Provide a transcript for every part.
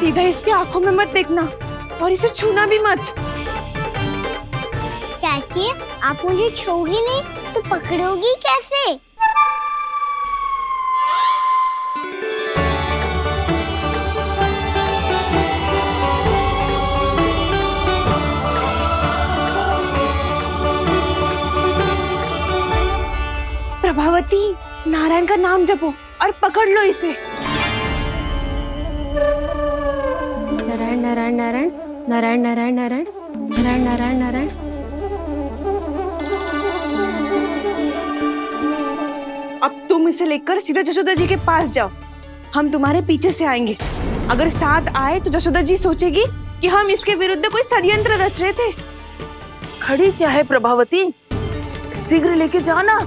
सीधा इसके आंखों में मत देखना और इसे छूना भी मत। चाची, आप मुझे छूओगी नहीं तो पकड़ोगी कैसे? प्रभावती, नारायण का नाम जपो और पकड़ लो इसे। नारायण नारायण नारायण नारायण नारायण नारायण नारायण नारायण नारायण। अब तुम इसे लेकर सीधा जशोदा जी के पास जाओ, हम तुम्हारे पीछे से आएंगे। अगर साथ आए तो जशोदा जी सोचेगी कि हम इसके विरुद्ध कोई षड्यंत्र रच रहे थे। खड़ी क्या है प्रभावती, शीघ्र लेके जाना।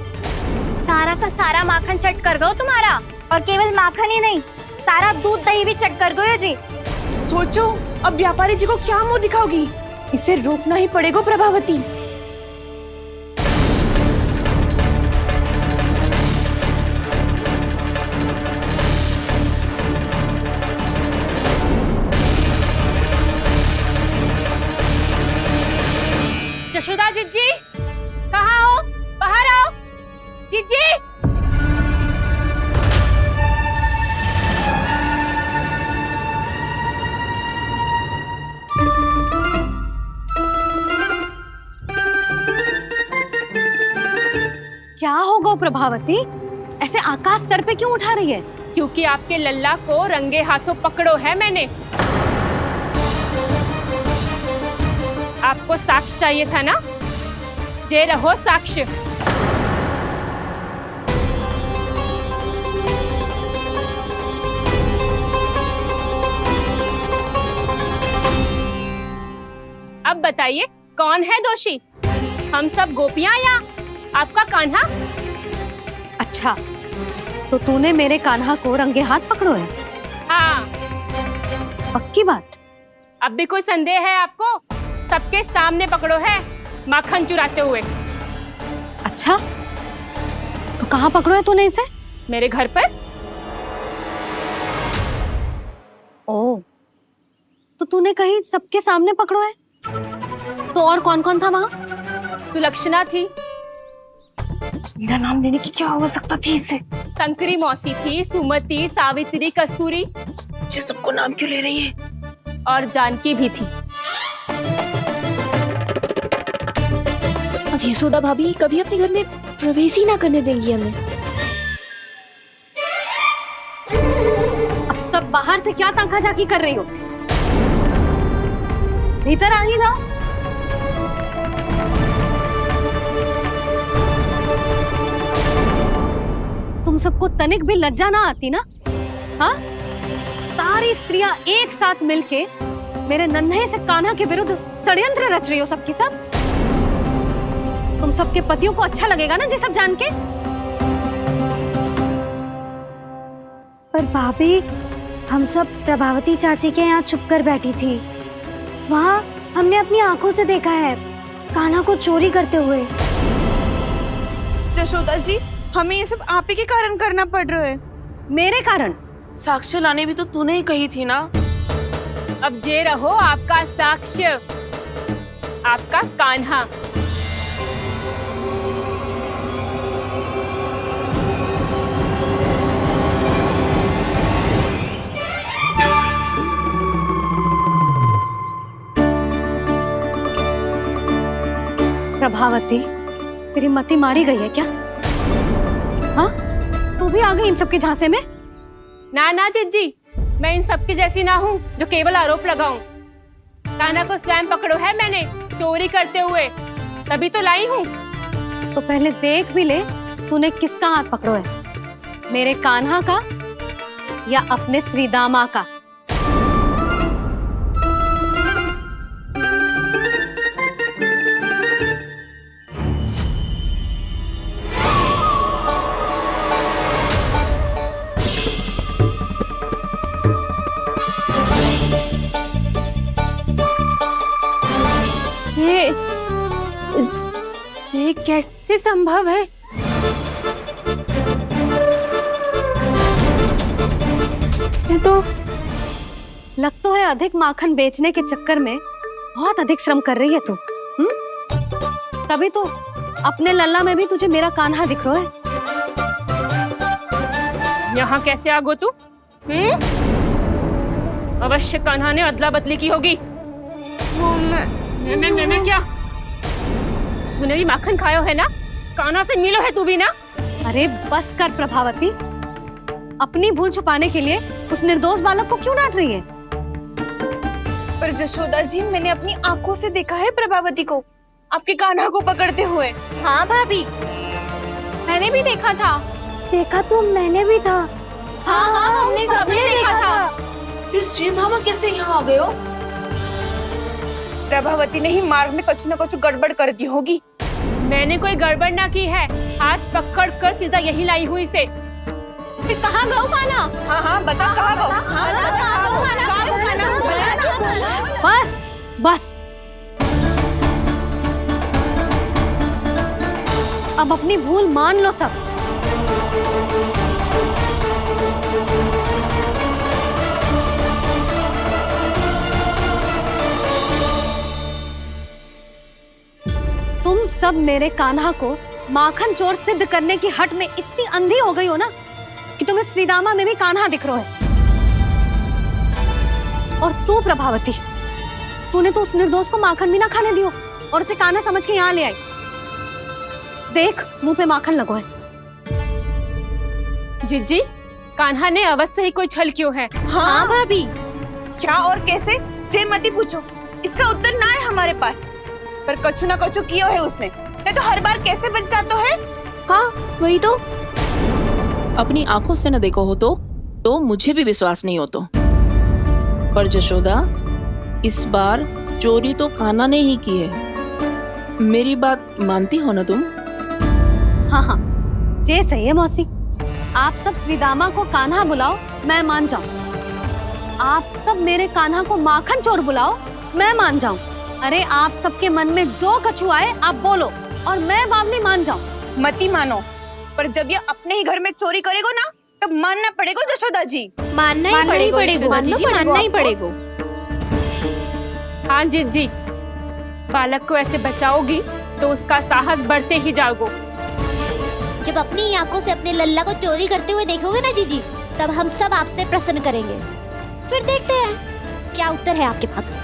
सारा का सारा माखन चट कर गयो तुम्हारा, और केवल माखन ही नहीं, सारा दूध दही भी चट कर गयो जी। सोचो अब व्यापारी जी को क्या मुंह दिखाओगी। इसे रोकना ही पड़ेगा प्रभावती। जशोदा जीजी, कहाँ हो? बाहर आओ जीजी। क्या होगा प्रभावती, ऐसे आकाश सर पे क्यों उठा रही है? क्योंकि आपके लल्ला को रंगे हाथों पकड़ो है मैंने। आपको साक्ष्य चाहिए था ना, जे रहो साक्ष्य। अब बताइए कौन है दोषी, हम सब गोपियां या आपका कान्हा? अच्छा, तो तूने मेरे कान्हा को रंगे हाथ पकड़ो है? हाँ। पक्की बात? अब भी कोई संदेह है आपको? सबके सामने पकड़ो है, माखन चुराते हुए। अच्छा, तो कहाँ पकड़ो है तूने इसे? मेरे घर पर। ओ, तो तूने कहीं सबके सामने पकड़ो है? तो और कौन कौन था वहाँ? सुलक्षणा थी। मेरा नाम लेने की क्या आवश्यकता थी इसे? संकरी मौसी थी, सुमति, सावित्री, कस्तूरी। ये सबको नाम क्यों ले रही है? और जानकी भी थी। अब यशोदा भाभी कभी अपने घर में प्रवेश ही ना करने देंगी हमें। अब सब बाहर से क्या ताका झाकी कर रही हो? भीतर आ ही जाओ। तुम सबको तनिक भी लज्जा ना आती ना? हाँ? सारी स्त्रियां एक साथ मिलके मेरे नन्हे से कान्हा के विरुद्ध षड्यंत्र रच रही हो सबकी सब। तुम सबके पतियों को अच्छा लगेगा ना ये सब जान के? पर भाभी, हम सब प्रभावती चाची के यहाँ छुप कर बैठी थी। वहाँ हमने अपनी आंखों से देखा है कान्हा को चोरी करते हुए। जशोदा जी, हमें ये सब आप ही के कारण करना पड़ रहा है। मेरे कारण? साक्ष्य लाने भी तो तूने ही कही थी ना। अब जे रहो आपका साक्ष्य, आपका कान्हा। प्रभावती, तेरी मति मारी गई है क्या? हाँ? तू भी आ गई इन सबके झांसे में? ना ना जिज्जी, मैं इन सबकी जैसी ना हूँ जो केवल आरोप लगाऊं। कान्हा को स्वयं पकड़ो है मैंने चोरी करते हुए, तभी तो लाई हूँ। तो पहले देख भी ले तूने किसका हाथ पकड़ो है, मेरे कान्हा का या अपने श्रीदामा का? ये कैसे संभव है? लग तो है अधिक माखन बेचने के चक्कर में बहुत अधिक श्रम कर रही है तू। तभी तो अपने लल्ला में भी तुझे मेरा कान्हा दिख रहा है। यहाँ कैसे आ गो तू? अवश्य कान्हा ने अदला बदली की होगी। मैं क्या? तूने भी माखन खायो है ना? कान्हा से मिलो है तू भी ना? अरे बस कर प्रभावती, अपनी भूल छुपाने के लिए उस निर्दोष बालक को क्यों डांट रही है? पर जशोदा जी, मैंने अपनी आंखों से देखा है प्रभावती को आपके कान्हा को पकड़ते हुए। हाँ भाभी, मैंने भी देखा था। देखा तो मैंने भी था। हाँ हाँ, हमने सबने देखा था। फिर श्रीधामा कैसे यहाँ आ गए हो? प्रभावती ने ही मार्ग में कुछ न कुछ गड़बड़ कर दी होगी। मैंने कोई गड़बड़ ना की है, हाथ पकड़ कर सीधा यही लाई हुई से। फिर कहाँ गौ कान्हा? हाँ हाँ, बता कहाँ गो? हाँ बता कहाँ गो? कहाँ गो कान्हा? बस बस, अब अपनी भूल मान लो सब। तुम सब मेरे कान्हा को माखन चोर सिद्ध करने की हट में इतनी अंधी हो गई हो ना कि तुम्हें श्रीदामा में भी कान्हा दिख रहा है। और तू प्रभावती, तूने तो उस निर्दोष को माखन भी ना खाने दियो और उसे कान्हा समझ के यहाँ ले आई। देख, मुंह पे माखन लगो है। जिज्जी, कान्हा ने अवश्य ही कोई छल क्यों है। हाँ भाभी, क्या और कैसे? जे मती पूछो, इसका उत्तर ना है हमारे पास। पर कछु ना कछु किया है उसने, नहीं तो हर बार कैसे बच जाता है। हाँ वही तो, अपनी आंखों से न देखो हो तो मुझे भी विश्वास नहीं हो तो। पर जशोदा, इस बार चोरी तो कान्हा ने ही की है। मेरी बात मानती हो ना तुम? हाँ हाँ, जे सही है मौसी। आप सब श्रीदामा को कान्हा बुलाओ, मैं मान जाऊं। आप सब मेरे कान्हा को माखन चोर बुलाओ, मैं मान जाऊं। अरे आप सबके मन में जो कछु आए आप बोलो और मैं बावली मान जाऊं। मती मानो, पर जब ये अपने ही घर में चोरी करेगो ना, तब मानना पड़ेगा जशोदा जी। मानना ही पड़ेगा, मानना ही पड़ेगा। हाँ जिज्जी, बालक को ऐसे बचाओगी तो उसका साहस बढ़ते ही जाओगे। जब अपनी आंखों से अपने लल्ला को चोरी करते हुए देखोगे ना जीजी, तब हम सब आपसे प्रसन्न करेंगे। फिर देखते हैं क्या उत्तर है आपके पास।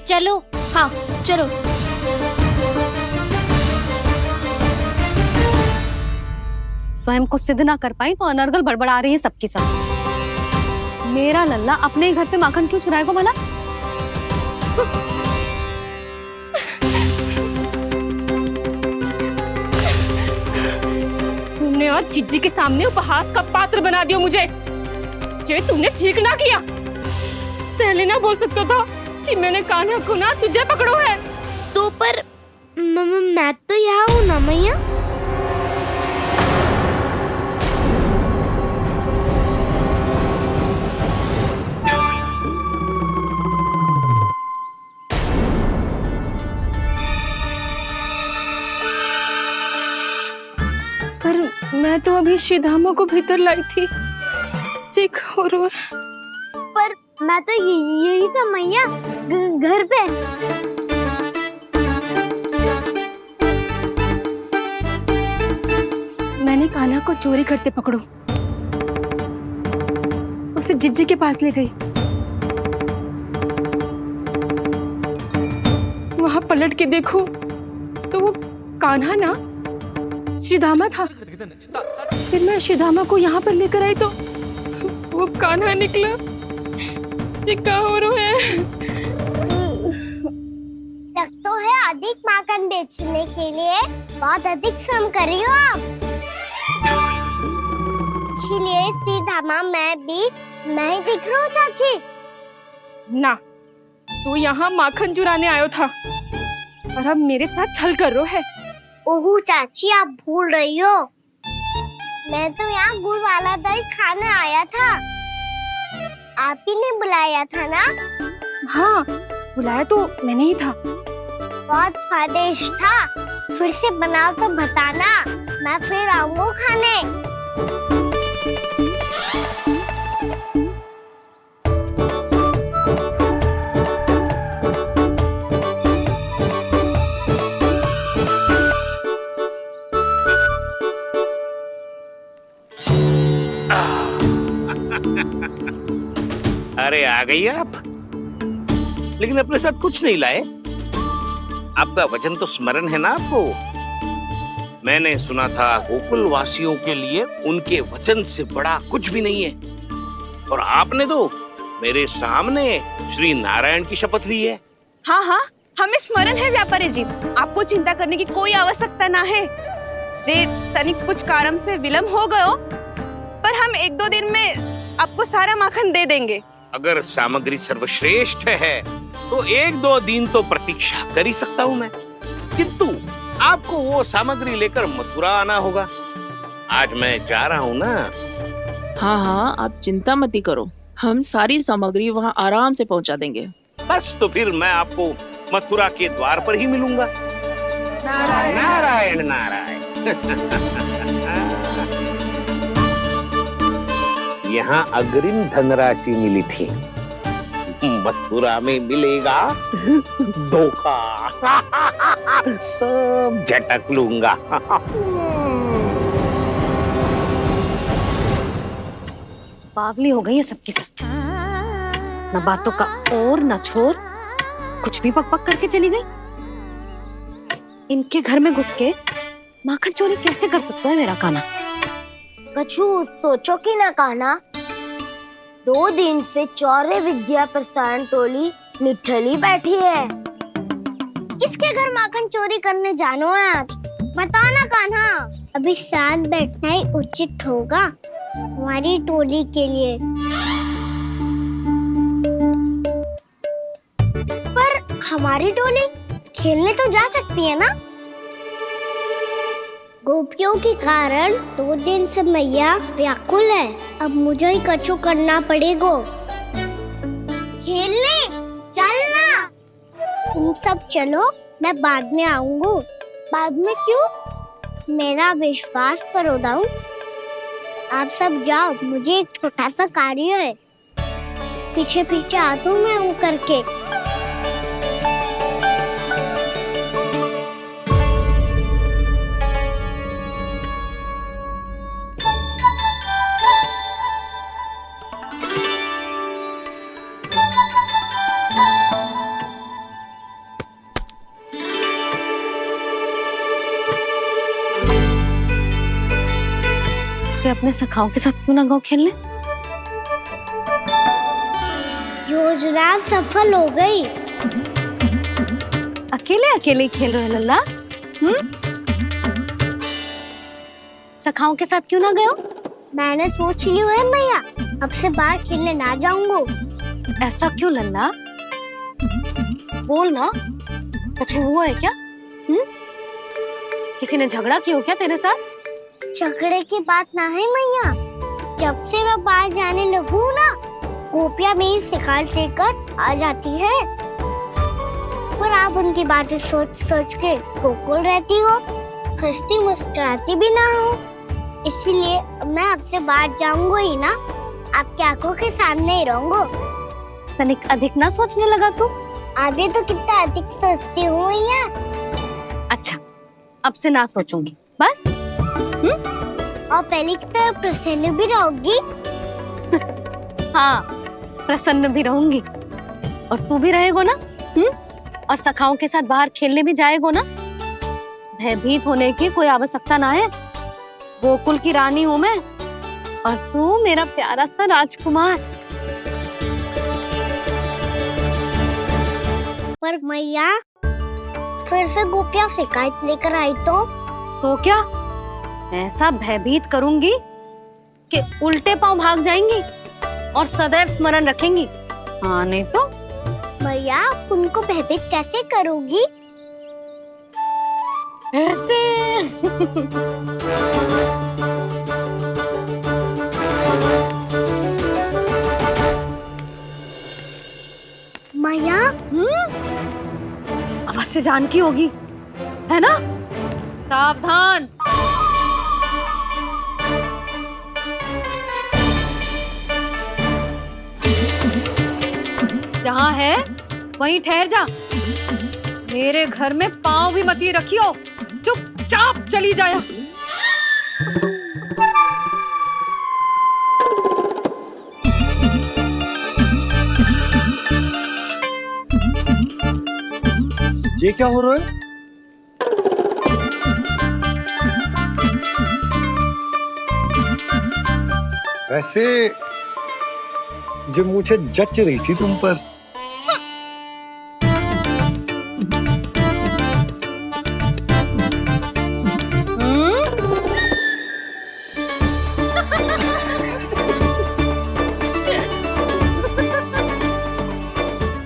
चलो। हाँ चलो। स्वयं को सिद्ध ना कर पाई तो अनर्गल बड़बड़ा रही है सबके साथ। मेरा लल्ला अपने ही घर पे माखन क्यों चुराएगा भला? तुमने आज जिज्जी के सामने उपहास का पात्र बना दिया मुझे। ये तुमने ठीक ना किया। पहले ना बोल सकता था कि मैंने कान्हा को ना तुझे पकड़ो है। तो पर मैं तो यहाँ हूँ ना मैया। पर मैं तो अभी श्रीधामा को भीतर लाई थी। चेक हो रहा है। पर मैं तो यही था मैया, घर पे। मैंने कान्हा को चोरी करते पकड़ो, उसे जिज्जी के पास ले गई। वहां पलट के देखो तो वो कान्हा ना श्रीधामा था। फिर मैं श्रीधामा को यहाँ पर लेकर आई तो वो कान्हा निकला। ये क्या हो रहा है? लग तो है अधिक माखन बेचने के लिए बहुत अधिक श्रम कर रही हो आप। इसलिए सीधामा मैं ही दिख रहा हूँ चाची। ना, तू यहाँ माखन चुराने आयो था और अब मेरे साथ छल कर रहा है। ओह चाची, आप भूल रही हो, मैं तो यहाँ गुड़ वाला दही खाने आया था। आप ही ने बुलाया था ना? हाँ, बुलाया तो मैंने ही था। बहुत स्वादिष्ट था। फिर से बनाओ तो बताना, मैं फिर आऊंगा खाने। अरे आ गई आप, लेकिन अपने साथ कुछ नहीं लाए। आपका वचन तो स्मरण है ना आपको? मैंने सुना था गोकुल वासियों के लिए उनके वचन से बड़ा कुछ भी नहीं है, और आपने तो मेरे सामने श्री नारायण की शपथ ली है। हाँ हाँ, हमें स्मरण है व्यापारी जी, आपको चिंता करने की कोई आवश्यकता ना है। जे तनिक कुछ कारण से विलंब हो गयो, पर हम 1-2 दिन में आपको सारा माखन दे देंगे। अगर सामग्री सर्वश्रेष्ठ है तो 1-2 दिन तो प्रतीक्षा कर ही सकता हूँ मैं, किंतु आपको वो सामग्री लेकर मथुरा आना होगा। आज मैं जा रहा हूँ ना। हाँ हाँ, आप चिंता मत करो, हम सारी सामग्री वहाँ आराम से पहुँचा देंगे। बस तो फिर मैं आपको मथुरा के द्वार पर ही मिलूंगा। नारायण नारायण। यहाँ अग्रिम धनराशि मिली थी, मथुरा में मिलेगा धोखा। सब झटक लूंगा। बावली हो गई है सबकी सब, न बातों का और न छोर, कुछ भी बक बक करके चली गई। इनके घर में घुस के माखन चोरी कैसे कर सकता है मेरा कान्हा? कछु सोचो कि ना कान्हा, 2 दिन से चौर्य विद्या प्रसारण टोली निठली बैठी है। किसके घर माखन चोरी करने जानो है आज? बताओ ना कान्हा। अभी साथ बैठना ही उचित होगा हमारी टोली के लिए। पर हमारी टोली खेलने तो जा सकती है ना? गोपियों के कारण 2 दिन से मैया व्याकुल है। अब मुझे ही कछु करना पड़ेगा। खेलने चलना। तुम सब चलो, मैं बाद में आऊंगा। बाद में क्यों? मेरा विश्वास करो दाऊ। आप सब जाओ, मुझे एक छोटा सा कार्य है। पीछे पीछे आता हूँ मैं हूँ करके। से अपने सखाओं के साथ क्यों ना गाँव खेलने? योजना सफल हो गई। अकेले अकेले ही खेल रहे लल्ला? सखाओं के साथ क्यों ना गए हो? मैंने सोच लिया है मैया, अब से बाहर खेलने ना जाऊंगा। ऐसा क्यों लल्ला? बोल ना, कुछ हुआ है क्या? किसी ने झगड़ा किया हो क्या तेरे साथ? झगड़े की बात ना है मैया। जब से मैं बाहर जाने लगू ना, गोपियां मेरी शिकायत लेकर आ जाती है। पर आप उनकी बातें सोच सोच के गोकुल रहती हो, हंसती मुस्कुराती भी ना हो। इसीलिए मैं आपसे बाहर जाऊंगा ही ना, आपकी आंखों के सामने ही रहूंगा। तनिक अधिक ना सोचने लगा तू? आगे तो कितना अधिक सोचती हूँ मैया। अच्छा, अब से ना सोचूंगी बस। और पहले की तरह प्रसन्न भी रहोगी। हाँ, प्रसन्न भी रहूंगी। और तू भी रहेगो ना? और सखाओं के साथ बाहर खेलने भी जाएगो ना? भयभीत होने की कोई आवश्यकता ना है। गोकुल की रानी हूँ मैं, और तू मेरा प्यारा सा राजकुमार। पर मैया, फिर से गोपियां शिकायत लेकर आई तो क्या ऐसा भयभीत करूंगी कि उल्टे पांव भाग जाएंगी और सदैव स्मरण रखेंगी? हाँ नहीं तो? मैया, आप उनको भयभीत कैसे करोगी? ऐसे। मैया, अवश्य जानकी होगी, है ना? सावधान। जहाँ है वहीं ठहर जा। मेरे घर में पाँव भी मत ही रखियो, चुपचाप चली जाया। ये क्या हो रहा है? वैसे जो मुझे जच रही थी तुम पर।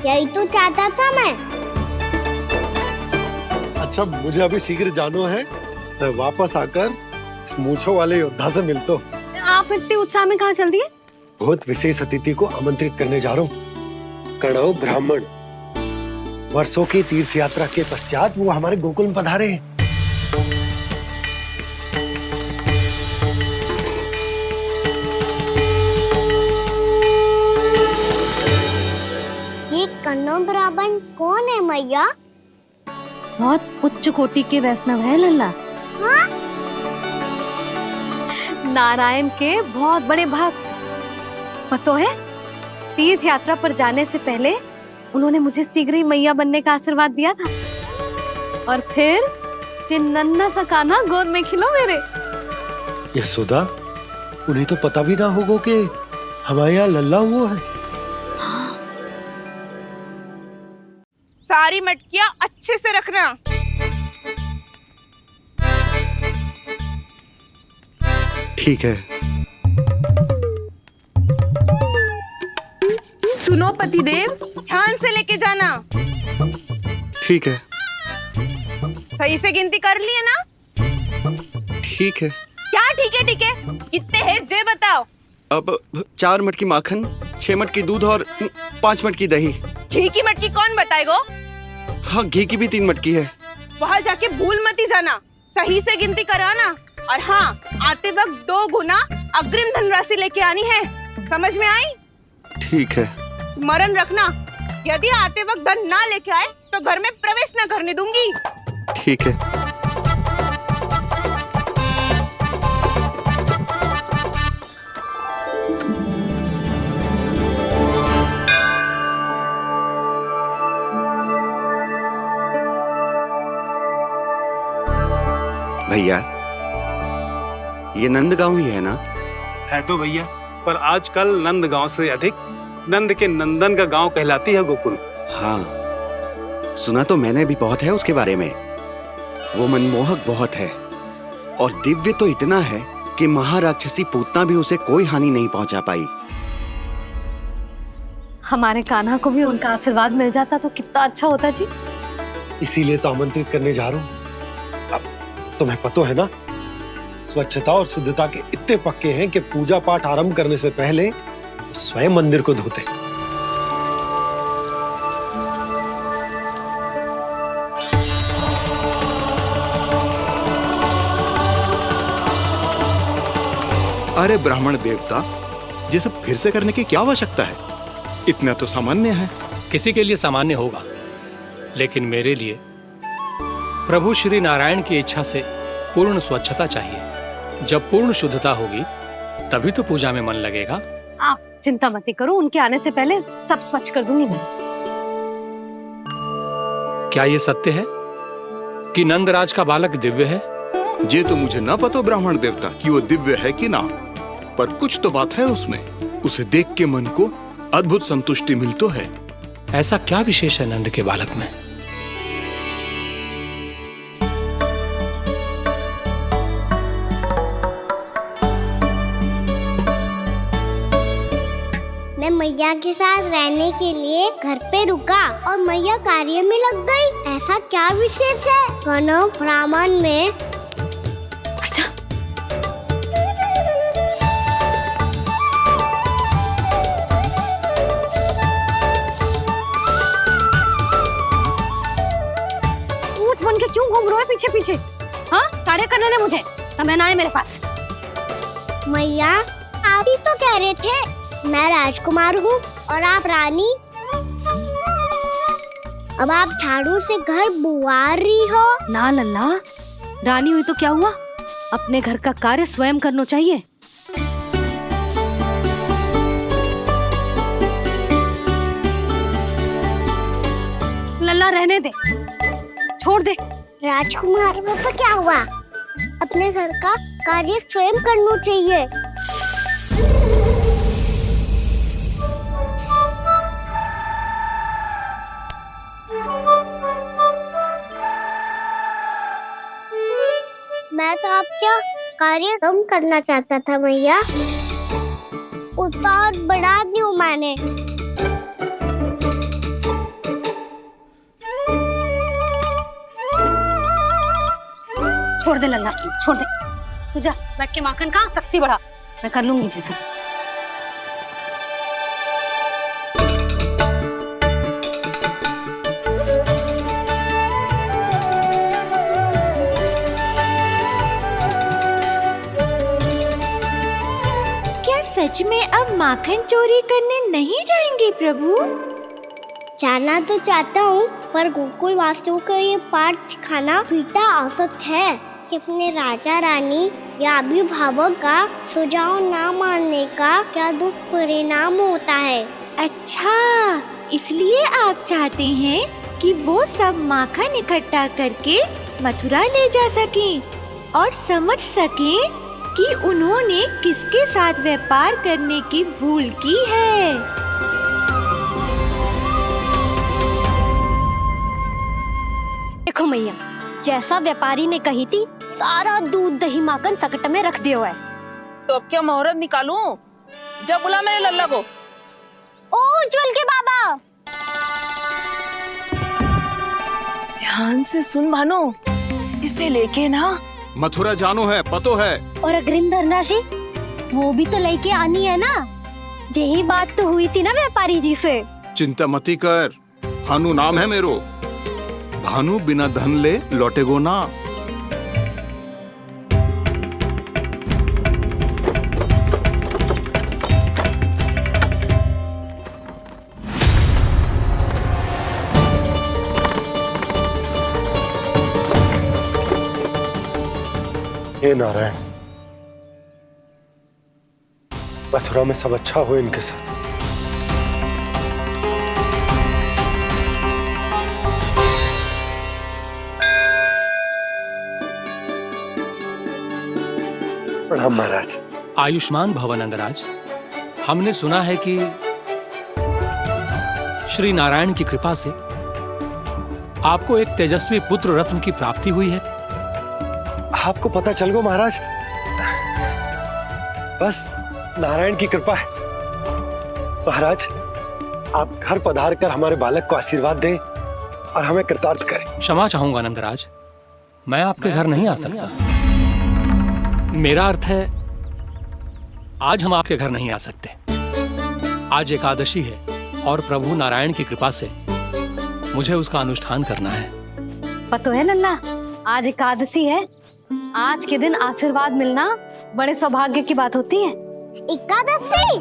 यही तो चाहता था मैं। अच्छा मुझे अभी शीघ्र जाना है, मैं वापस आकर इस मूंछों वाले योद्धा से मिलता हूँ। आप इतने उत्साह में कहाँ चल दिए? बहुत विशेष अतिथि को आमंत्रित करने जा रहा हूँ, कणव ब्राह्मण। वर्षों की तीर्थ यात्रा के पश्चात वो हमारे गोकुल में पधारे हैं। ये कन्नौ ब्राह्मण कौन है मैया? बहुत उच्च कोटि के वैष्णव है लल्ला। हाँ? नारायण के बहुत बड़े भक्त। पतो है, तीर्थ यात्रा पर जाने से पहले उन्होंने मुझे शीघ्र ही मैया बनने का आशीर्वाद दिया था, और फिर चिन्नन्ना सा कान्हा गोद में खिलो मेरे। यशोदा, उन्हें तो पता भी ना होगा कि हमारे यहाँ लल्ला हुआ है। सारी मटकियां अच्छे से रखना। ठीक है। सुनो पतिदेव, ध्यान से लेके जाना। ठीक है। सही से गिनती कर लिए ना? ठीक है। क्या ठीक है? कितने है जे बताओ। अब 4 मटकी माखन, 6 मटकी दूध और 5 मटकी दही। घी की मटकी कौन बताएगा? हाँ, घी की भी 3 मटकी है। वहाँ जाके भूल मती जाना, सही से गिनती कराना। और हाँ, आते वक्त 2 गुना अग्रिम धनराशि लेके आनी है। समझ में आई? ठीक है। स्मरण रखना, यदि आते वक्त धन ना लेके आए तो घर में प्रवेश न करने दूंगी। ठीक है। भैया, ये नंदगांव ही है ना? है तो भैया, पर आजकल नंदगांव से अधिक नंद के नंदन का गांव कहलाती है गोकुल। हाँ, सुना तो मैंने भी बहुत है उसके बारे में। वो मनमोहक बहुत है और दिव्य तो इतना है कि महाराक्षसी पूतना भी उसे कोई हानि नहीं पहुंचा पाई। हमारे कान्हा को भी उनका आशीर्वाद मिल जाता तो कितना अच्छा होता जी। इसीलिए तो आमंत्रित करने जा रहा हूँ। अब तुम्हें पता है ना, स्वच्छता और शुद्धता के इतने पक्के हैं कि पूजा पाठ आरंभ करने से पहले स्वयं मंदिर को धोते। अरे ब्राह्मण देवता, ये सब फिर से करने की क्या आवश्यकता है? इतना तो सामान्य है। किसी के लिए सामान्य होगा, लेकिन मेरे लिए प्रभु श्री नारायण की इच्छा से पूर्ण स्वच्छता चाहिए। जब पूर्ण शुद्धता होगी तभी तो पूजा में मन लगेगा। आप चिंता मत करो, उनके आने से पहले सब स्वच्छ कर दूंगी मैं। क्या ये सत्य है कि नंदराज का बालक दिव्य है? ये तो मुझे ना पता ब्राह्मण देवता कि वो दिव्य है कि ना, पर कुछ तो बात है उसमें। उसे देख के मन को अद्भुत संतुष्टि मिल तो है। ऐसा क्या विशेष है नंद के बालक में? मैं मैया के साथ रहने के लिए घर पे रुका और मैया कार्य में लग गई। ऐसा क्या विशेष है कन्नौ ब्राह्मण में? अच्छा, ऊंच बन के क्यों घूम रहे हो पीछे पीछे? हाँ, कार्य करने दे मुझे, समय ना है मेरे पास। मैया, आप ही तो कह रहे थे मैं राजकुमार हूँ और आप रानी। अब आप झाड़ू से घर बुआर रही हो। ना लल्ला, रानी हुई तो क्या हुआ, अपने घर का कार्य स्वयं करना चाहिए। लल्ला रहने दे, छोड़ दे। राजकुमार में तो क्या हुआ, अपने घर का कार्य स्वयं करना चाहिए। मैं तो आपका कार्य कम करना चाहता था मैया, उसका और बढ़ा दूं मैंने। छोड़ दे लल्ला, छोड़ दे। तू जा बैठ के माखन खा, शक्ति बढ़ा, मैं कर लूंगी जैसे। क्या सच में अब माखन चोरी करने नहीं जाएंगे प्रभु? जाना तो चाहता हूँ, पर गोकुल वासियों को ये पाठ सिखाना पिता आवश्यक है कि अपने राजा रानी या अभिभावक का सुझाव ना मानने का क्या दुष्परिणाम होता है। अच्छा, इसलिए आप चाहते हैं कि वो सब माखन इकट्ठा करके मथुरा ले जा सकें और समझ सकें कि उन्होंने किसके साथ व्यापार करने की भूल की है। देखो मैया, जैसा व्यापारी ने कही थी, सारा दूध दही माखन सकट में रख दिया है। तो अब क्या मुहूर्त निकालूं? जब बुला मेरे लल्ला को। ओ उज्जवल के बाबा, ध्यान से सुन भानु, इसे लेके ना मथुरा जानो है, पतो है। और अग्रिम धनराशि वो भी तो लेके आनी है ना। यही बात तो हुई थी ना व्यापारी जी से। चिंता मती कर, भानु नाम है मेरो। भानु बिना धन ले लौटेगो ना। हे नारायण, मथुरा में सब अच्छा हो इनके साथ। प्रणाम महाराज। आयुष्मान भव नंदराज। हमने सुना है कि श्री नारायण की कृपा से आपको एक तेजस्वी पुत्र रत्न की प्राप्ति हुई है। आपको पता चल गो महाराज, बस नारायण की कृपा है। महाराज, आप घर पधार कर हमारे बालक को आशीर्वाद दें और हमें कृतार्थ करें। क्षमा चाहूंगा नंदराज, मैं आपके घर नहीं आ सकता। मेरा अर्थ है, आज हम आपके घर नहीं आ सकते। आज एकादशी है और प्रभु नारायण की कृपा से मुझे उसका अनुष्ठान करना है। पता है लल्ला, आज एकादशी है। आज के दिन आशीर्वाद मिलना बड़े सौभाग्य की बात होती है। एकादशी,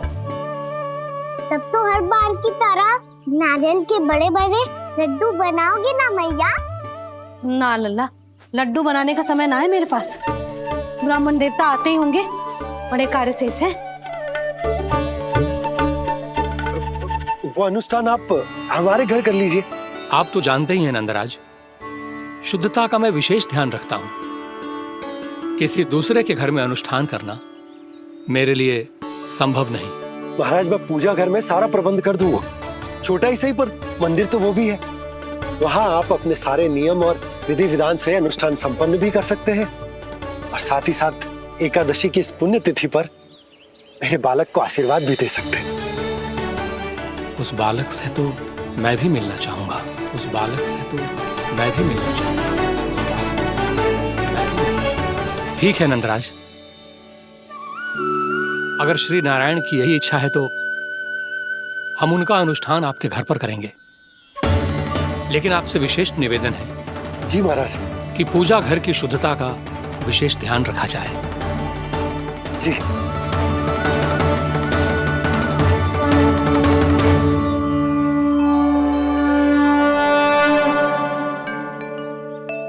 तब तो हर बार की तरह नारियल के बड़े बड़े लड्डू बनाओगे ना मैया? ना लल्ला, लड्डू बनाने का समय ना है मेरे पास। ब्राह्मण देवता आते ही होंगे, बड़े कार्य शेष हैं। वो अनुष्ठान आप हमारे घर कर लीजिए। आप तो जानते ही हैं नंदराज, शुद्धता का मैं विशेष ध्यान रखता हूं। किसी दूसरे के घर में अनुष्ठान करना मेरे लिए संभव नहीं। महाराज, मैं पूजा घर में सारा प्रबंध कर दूंगा। छोटा ही सही, पर मंदिर तो वो भी है। वहां आप अपने सारे नियम और विधि विधान से अनुष्ठान संपन्न भी कर सकते हैं और साथ ही साथ एकादशी की इस पुण्य तिथि पर मेरे बालक को आशीर्वाद भी दे सकते हैं। उस बालक से तो मैं भी मिलना चाहूंगा। उस बालक से तो मैं भी मिलना चाहूंगा। ठीक है नंदराज, अगर श्री नारायण की यही इच्छा है तो हम उनका अनुष्ठान आपके घर पर करेंगे। लेकिन आपसे विशेष निवेदन है। जी महाराज। कि पूजा घर की शुद्धता का विशेष ध्यान रखा जाए। जी।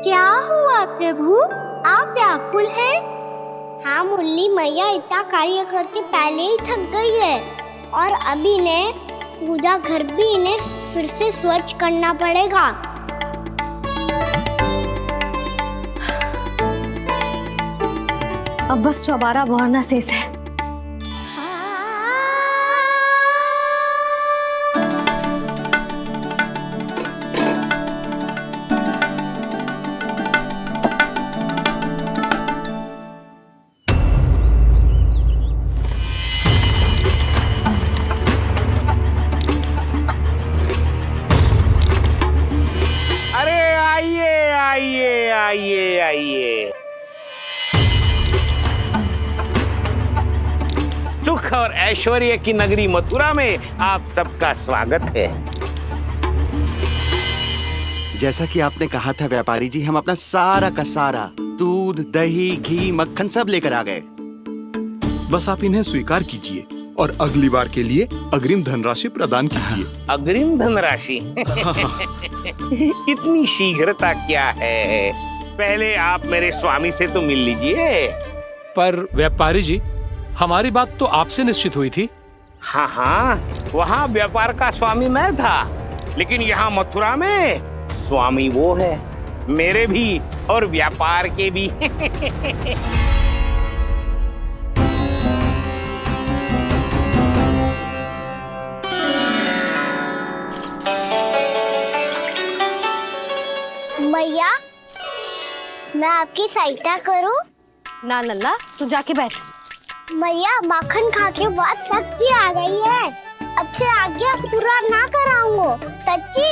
क्या हुआ प्रभु, आप व्याकुल हैं? हाँ मुरली मैया, इतना कार्य करके पहले ही थक गई है और अभी ने पूजा घर भी इन्हें फिर से स्वच्छ करना पड़ेगा। अब बस चौबारा बहरना शेष है। अरे आइए आइए आइए आइए, सुख और ऐश्वर्य की नगरी मथुरा में आप सबका स्वागत है। जैसा कि आपने कहा था व्यापारी जी, हम अपना सारा का सारा दूध, दही, घी, मक्खन सब लेकर आ गए। बस आप इन्हें स्वीकार कीजिए और अगली बार के लिए अग्रिम धनराशि प्रदान कीजिए। अग्रिम धनराशि? इतनी शीघ्रता क्या है? पहले आप मेरे स्वामी से तो मिल लीजिए। पर व्यापारी जी, हमारी बात तो आपसे निश्चित हुई थी। हाँ हाँ, वहाँ व्यापार का स्वामी मैं था, लेकिन यहाँ मथुरा में स्वामी वो है, मेरे भी और व्यापार के भी। मैया, मैं आपकी सहायता करूं? ना लल्ला, तू जाके बैठ। मैया, माखन खा के बात शक्ति आ गई है। अब से आगे पूरा ना कराऊंगा, सच्ची।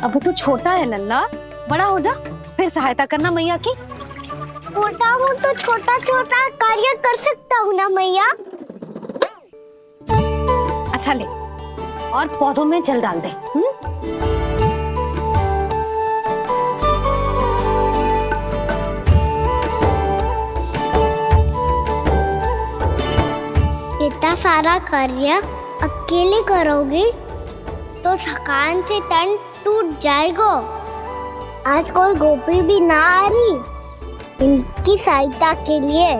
अब तू छोटा है लल्ला, बड़ा हो जा फिर सहायता करना मैया की। छोटा हूँ तो छोटा छोटा कार्य कर सकता हूँ ना मैया। अच्छा ले, और पौधों में जल डाल दे। इतना सारा कार्य अकेले करोगी तो थकान से तन टूट जाएगा। आज कोई गोपी भी ना आ रही इनकी सहायता के लिए।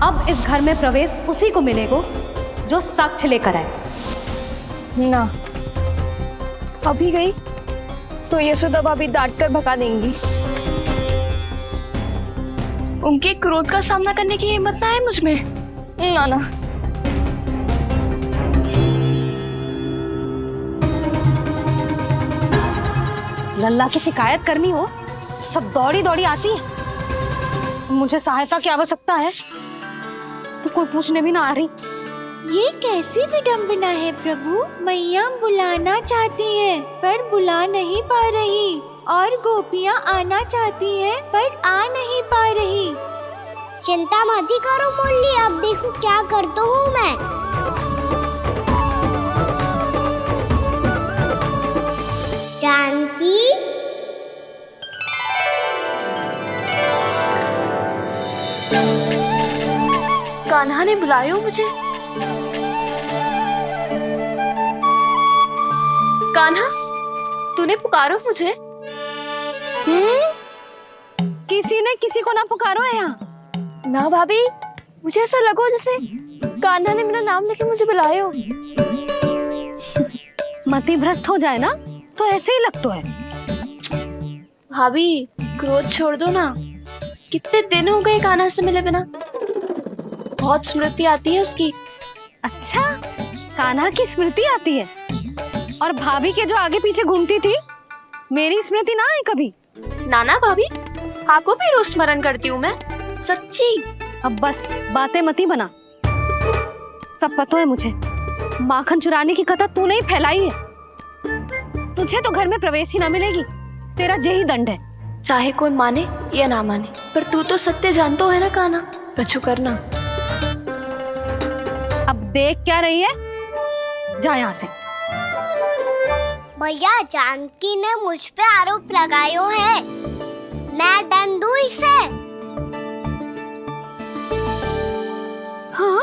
अब इस घर में प्रवेश उसी को मिलेगा जो साक्ष्य लेकर आए। ना, अभी गई तो यशोदा भाभी डांट कर भगा देंगी। उनके क्रोध का सामना करने की हिम्मत ना है मुझ में। ना ना। लल्ला की शिकायत करनी हो सब दौड़ी दौड़ी आती है। मुझे सहायता की आवश्यकता है तो कोई पूछने भी ना आ रही। ये कैसी विडंबना है प्रभु। मैया बुलाना चाहती हैं पर बुला नहीं पा रही, और गोपियाँ आना चाहती हैं पर आ नहीं पा रही। चिंता मत करो मुरली, अब देखो क्या करता हूँ मैं। जानकी, कान्हा ने बुलाया हो मुझे। कान्हा, तूने पुकारो मुझे। किसी ने किसी को ना पुकारो है यहाँ। ना भाभी, मुझे ऐसा लगो जैसे कान्हा ने मेरा नाम लेके मुझे बुलाया हो। मति भ्रष्ट हो जाए ना तो ऐसे ही लगता है। भाभी, क्रोध छोड़ दो ना। कितने दिन हो गए कान्हा से मिले बिना। बहुत स्मृति आती है उसकी। अच्छा, कान्हा की स्मृति आती है? और भाभी के जो आगे पीछे घूमती थी, मेरी स्मृति ना आई कभी? नाना भाभी, आपको भी रोज स्मरण करती हूँ मैं, सच्ची। अब बस बातें मत ही बना। सब पता है मुझे। माखन चुराने की कथा तूने ही फैलाई है। तुझे तो घर में प्रवेश ही ना मिलेगी। तेरा यही दंड है। चाहे कोई माने या ना माने, पर तू तो सत्य जानतो है ना कान्हा। कछु करना। अब देख क्या रही है, जा यहाँ से। भैया, जानकी ने मुझ पे आरोप लगायो है, मैं दंड दूं इसे। हाँ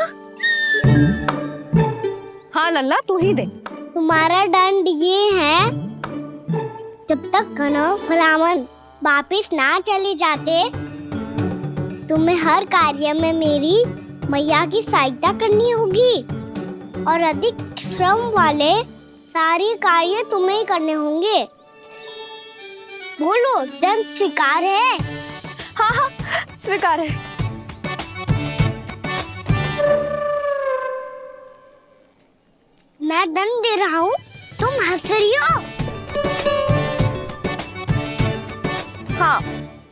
हाँ लल्ला, तू ही दे। तुम्हारा दंड ये है, जब तक कनव ब्राह्मण वापिस ना चले जाते, तुम्हें हर कार्य में मेरी मैया की सहायता करनी होगी। और अधिक श्रम वाले सारे कार्य तुम्हें ही करने होंगे। बोलो, दंड स्वीकार है? हाँ हाँ, स्वीकार है। मैं दंड दे रहा हूँ, तुम हंस रही हो? हाँ,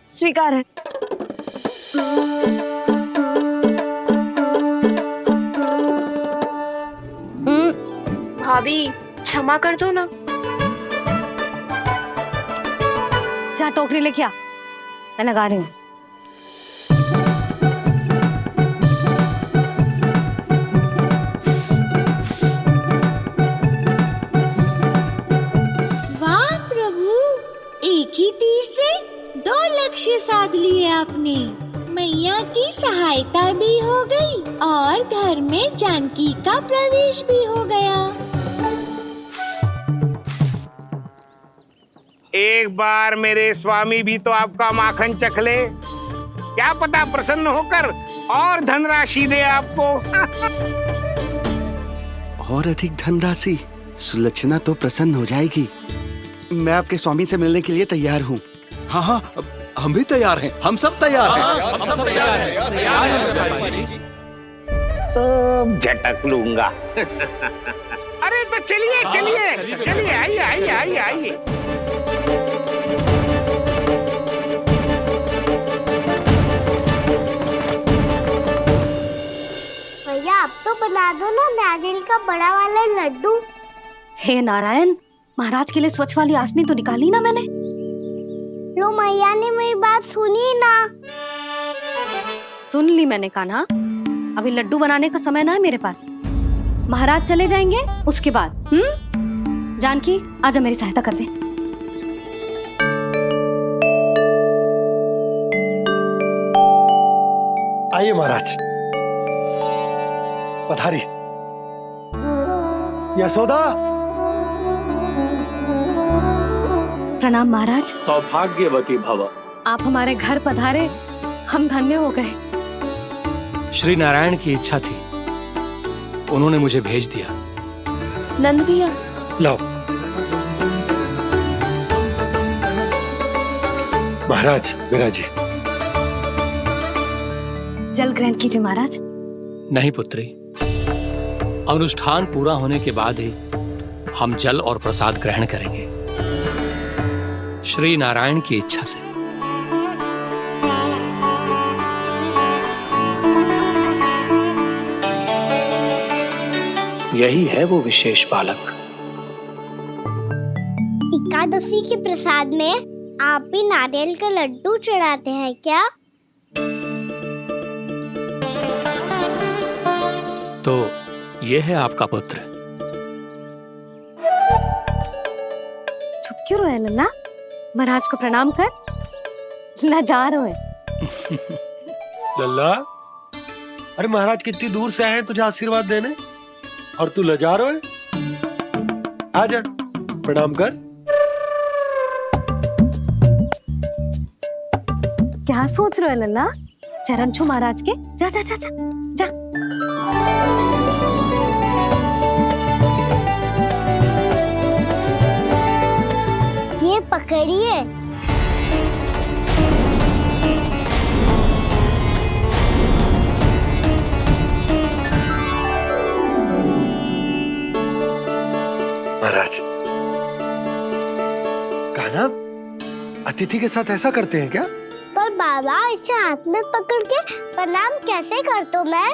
स्वीकार है। भाभी क्षमा कर दो ना। जा टोकरी लेके आ, मैं लगा रही हूँ। वाह प्रभु, एक ही तीर से 2 लक्ष्य साध लिए आपने। मैया की सहायता भी हो गई और घर में जानकी का प्रवेश भी हो गया। एक बार मेरे स्वामी भी तो आपका माखन चख ले, क्या पता प्रसन्न होकर और धनराशि दे आपको। और अधिक धनराशि? सुलक्षणा तो प्रसन्न हो जाएगी। मैं आपके स्वामी से मिलने के लिए तैयार हूँ। हाँ हाँ, हम भी तैयार हैं, हम सब तैयार हैं। हम सब तैयार हैं। सब झटक लूंगा। अरे तो चलिए चलिए चलिए, आइए आइए आइए आइए। भैया, आप तो बना दो ना नारियल का बड़ा वाला लड्डू। हे नारायण, महाराज के लिए स्वच्छ वाली आसनी तो निकाली ना मैंने। लो, मैया ने मेरी बात सुनी ना। सुन ली मैंने कान्हा, अभी लड्डू बनाने का समय ना है मेरे पास। महाराज चले जाएंगे उसके बाद। जानकी, आजा मेरी सहायता कर दे। आइए महाराज, पधारी। यशोदा। प्रणाम महाराज। सौभाग्यवती भव। आप हमारे घर पधारे, हम धन्य हो गए। श्री नारायण की इच्छा थी, उन्होंने मुझे भेज दिया। नंद भैया, लाओ। महाराज, विराजी। जल ग्रहण कीजिए महाराज। नहीं पुत्री, अनुष्ठान पूरा होने के बाद ही हम जल और प्रसाद ग्रहण करेंगे, श्री नारायण की इच्छा से। यही है वो विशेष बालक। एकादशी के प्रसाद में आप भी नारियल का लड्डू चढ़ाते हैं क्या? तो ये है आपका पुत्र। चुप क्यों रहे लल्ला? महाराज को प्रणाम कर, लजा रहे हैं। लल्ला, अरे महाराज कितनी दूर से आए हैं तुझे आशीर्वाद देने, और तू लजा रहा है? आजा, प्रणाम कर। क्या सोच रहे हो लल्ला? चरण छू महाराज के। जा जा जा जा जा। ये पकड़िए। महाराज, कान्हा, अतिथि के साथ ऐसा करते हैं क्या? पर बाबा, इसे हाथ में पकड़ के प्रणाम कैसे करता हूँ मैं?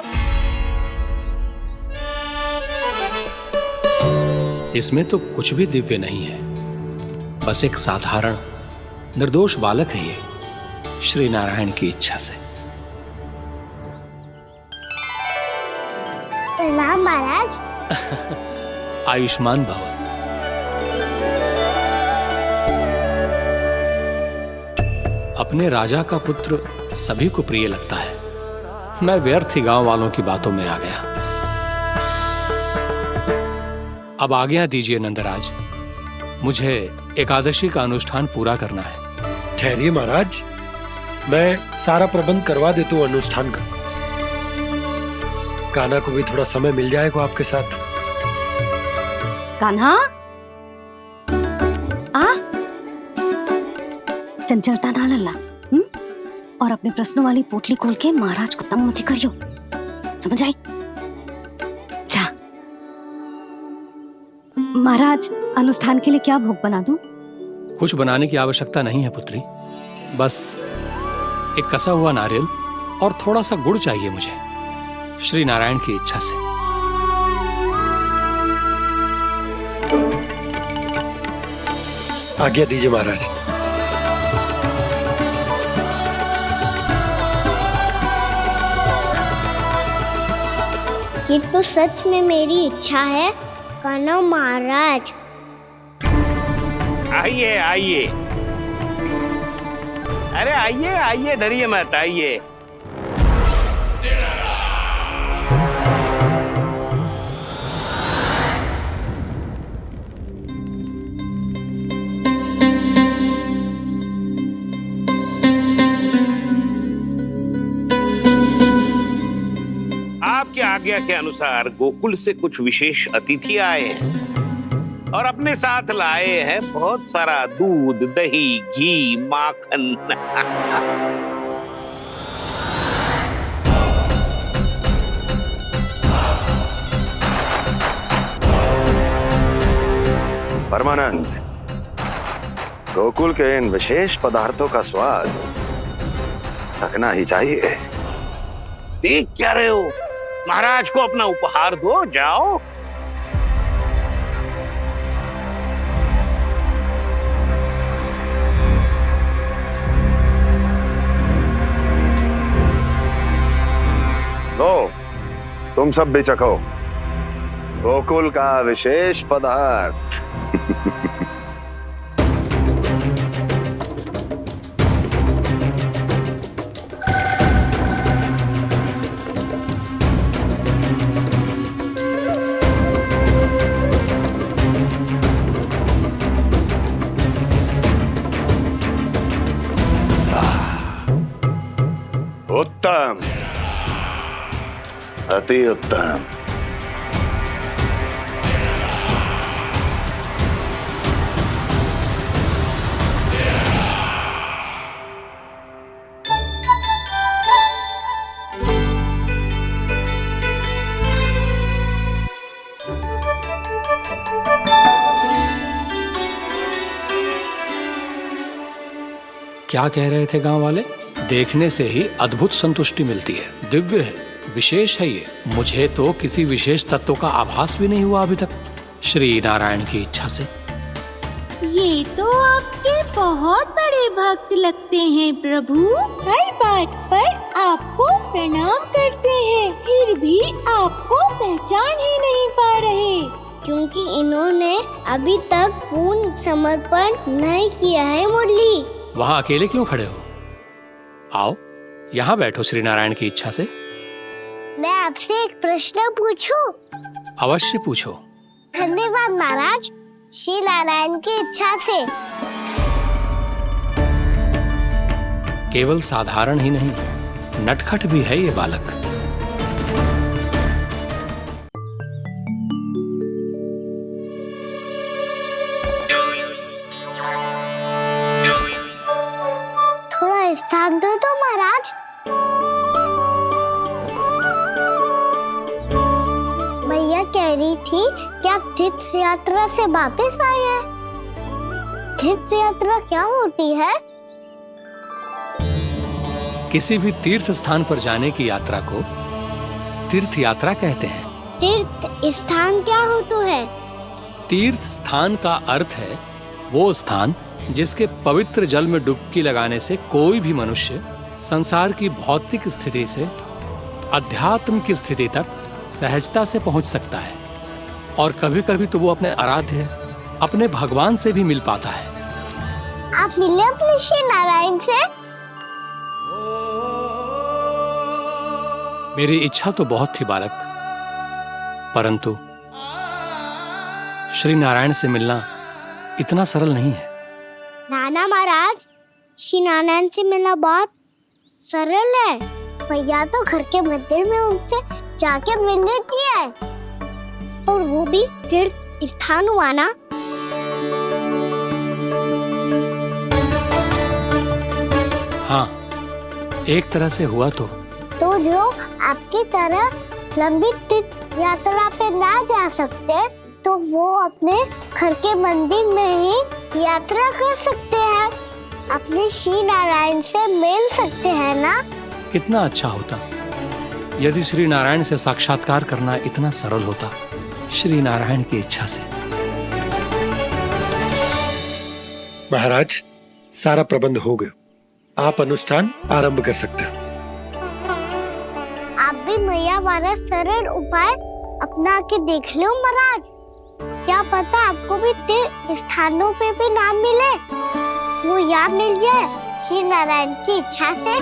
इसमें तो कुछ भी दिव्य नहीं है, बस एक साधारण निर्दोष बालक है ये, श्री नारायण की इच्छा से। प्रणाम महाराज। आयुष्मान भव। अपने राजा का पुत्र सभी को प्रिय लगता है। मैं व्यर्थ ही गांव वालों की बातों में आ गया। अब आज्ञा दीजिए नंदराज, मुझे एकादशी का अनुष्ठान पूरा करना है। ठहरिए महाराज, मैं सारा प्रबंध करवा देता हूँ अनुष्ठान का। कान्हा को भी थोड़ा समय मिल जाएगा आपके साथ। कान्हा आ चंचलता ना लल्ला, और अपने प्रश्नों वाली पोटली खोल के महाराज को तंग मत करियो, समझ आई? जा महाराज, अनुष्ठान के लिए क्या भोग बना दूं? कुछ बनाने की आवश्यकता नहीं है पुत्री, बस एक कसा हुआ नारियल और थोड़ा सा गुड़ चाहिए मुझे, श्री नारायण की इच्छा से। आज्ञा दीजिए महाराज। ये तो सच में मेरी इच्छा है कान्हा महाराज। आइए आइए, अरे आइए आइए, डरिए मत, आइए। आपकी आज्ञा के अनुसार गोकुल से कुछ विशेष अतिथि आए हैं और अपने साथ लाए हैं बहुत सारा दूध, दही, घी, माखन। परमानंद, गोकुल के इन विशेष पदार्थों का स्वाद चखना ही चाहिए। देख क्या रहे हो, महाराज को अपना उपहार दो, जाओ। लो, तुम सब भी चखो गोकुल का विशेष पदार्थ। उत्तम, अति उत्तम। क्या कह रहे थे गांव वाले? देखने से ही अद्भुत संतुष्टि मिलती है, दिव्य है, विशेष है ये। मुझे तो किसी विशेष तत्व का आभास भी नहीं हुआ अभी तक, श्री नारायण की इच्छा से। ये तो आपके बहुत बड़े भक्त लगते हैं प्रभु, हर बात पर आपको प्रणाम करते हैं, फिर भी आपको पहचान ही नहीं पा रहे। क्योंकि इन्होंने अभी तक पूर्ण समर्पण नहीं किया है मुरली। वहां अकेले क्यों खड़े हो? आओ यहाँ बैठो श्री नारायण की इच्छा से। मैं आपसे एक प्रश्न पूछूं? अवश्य पूछो। धन्यवाद महाराज, श्री नारायण की इच्छा से। केवल साधारण ही नहीं, नटखट भी है ये बालक। थोड़ा स्थान दो तो महाराज। भैया कह रही थी कि आप तीर्थ यात्रा से वापस आए हैं। तीर्थ यात्रा क्या होती है? किसी भी तीर्थ स्थान पर जाने की यात्रा को तीर्थ यात्रा कहते हैं। तीर्थ स्थान क्या होता है? तीर्थ स्थान का अर्थ है वो स्थान जिसके पवित्र जल में डुबकी लगाने से कोई भी मनुष्य संसार की भौतिक स्थिति से अध्यात्म की स्थिति तक सहजता से पहुंच सकता है, और कभी कभी तो वो अपने आराध्य, अपने भगवान से भी मिल पाता है। आप मिले अपने श्री नारायण से? मेरी इच्छा तो बहुत थी बालक, परंतु श्री नारायण से मिलना इतना सरल नहीं है। नाना महाराज, श्री नारायण से मिलना बहुत सरल है। भैया तो घर के मंदिर में उनसे जाके मिल लेती है, और वो भी तीर्थ स्थान हुआ ना? हाँ, एक तरह से हुआ तो जो आपकी तरह लंबी तीर्थ यात्रा पे ना जा सकते तो वो अपने घर के मंदिर में ही यात्रा कर सकते हैं, अपने श्री नारायण से मिल सकते हैं ना? कितना अच्छा होता यदि श्री नारायण से साक्षात्कार करना इतना सरल होता, श्री नारायण की इच्छा से। महाराज, सारा प्रबंध हो गया, आप अनुष्ठान आरंभ कर सकते हैं। आप भी मैया वाला सरल उपाय अपना के देख लो महाराज। क्या पता आपको भी तीर्थ स्थानों पे भी नाम मिले, वो याद मिल जाए श्री नारायण की इच्छा से।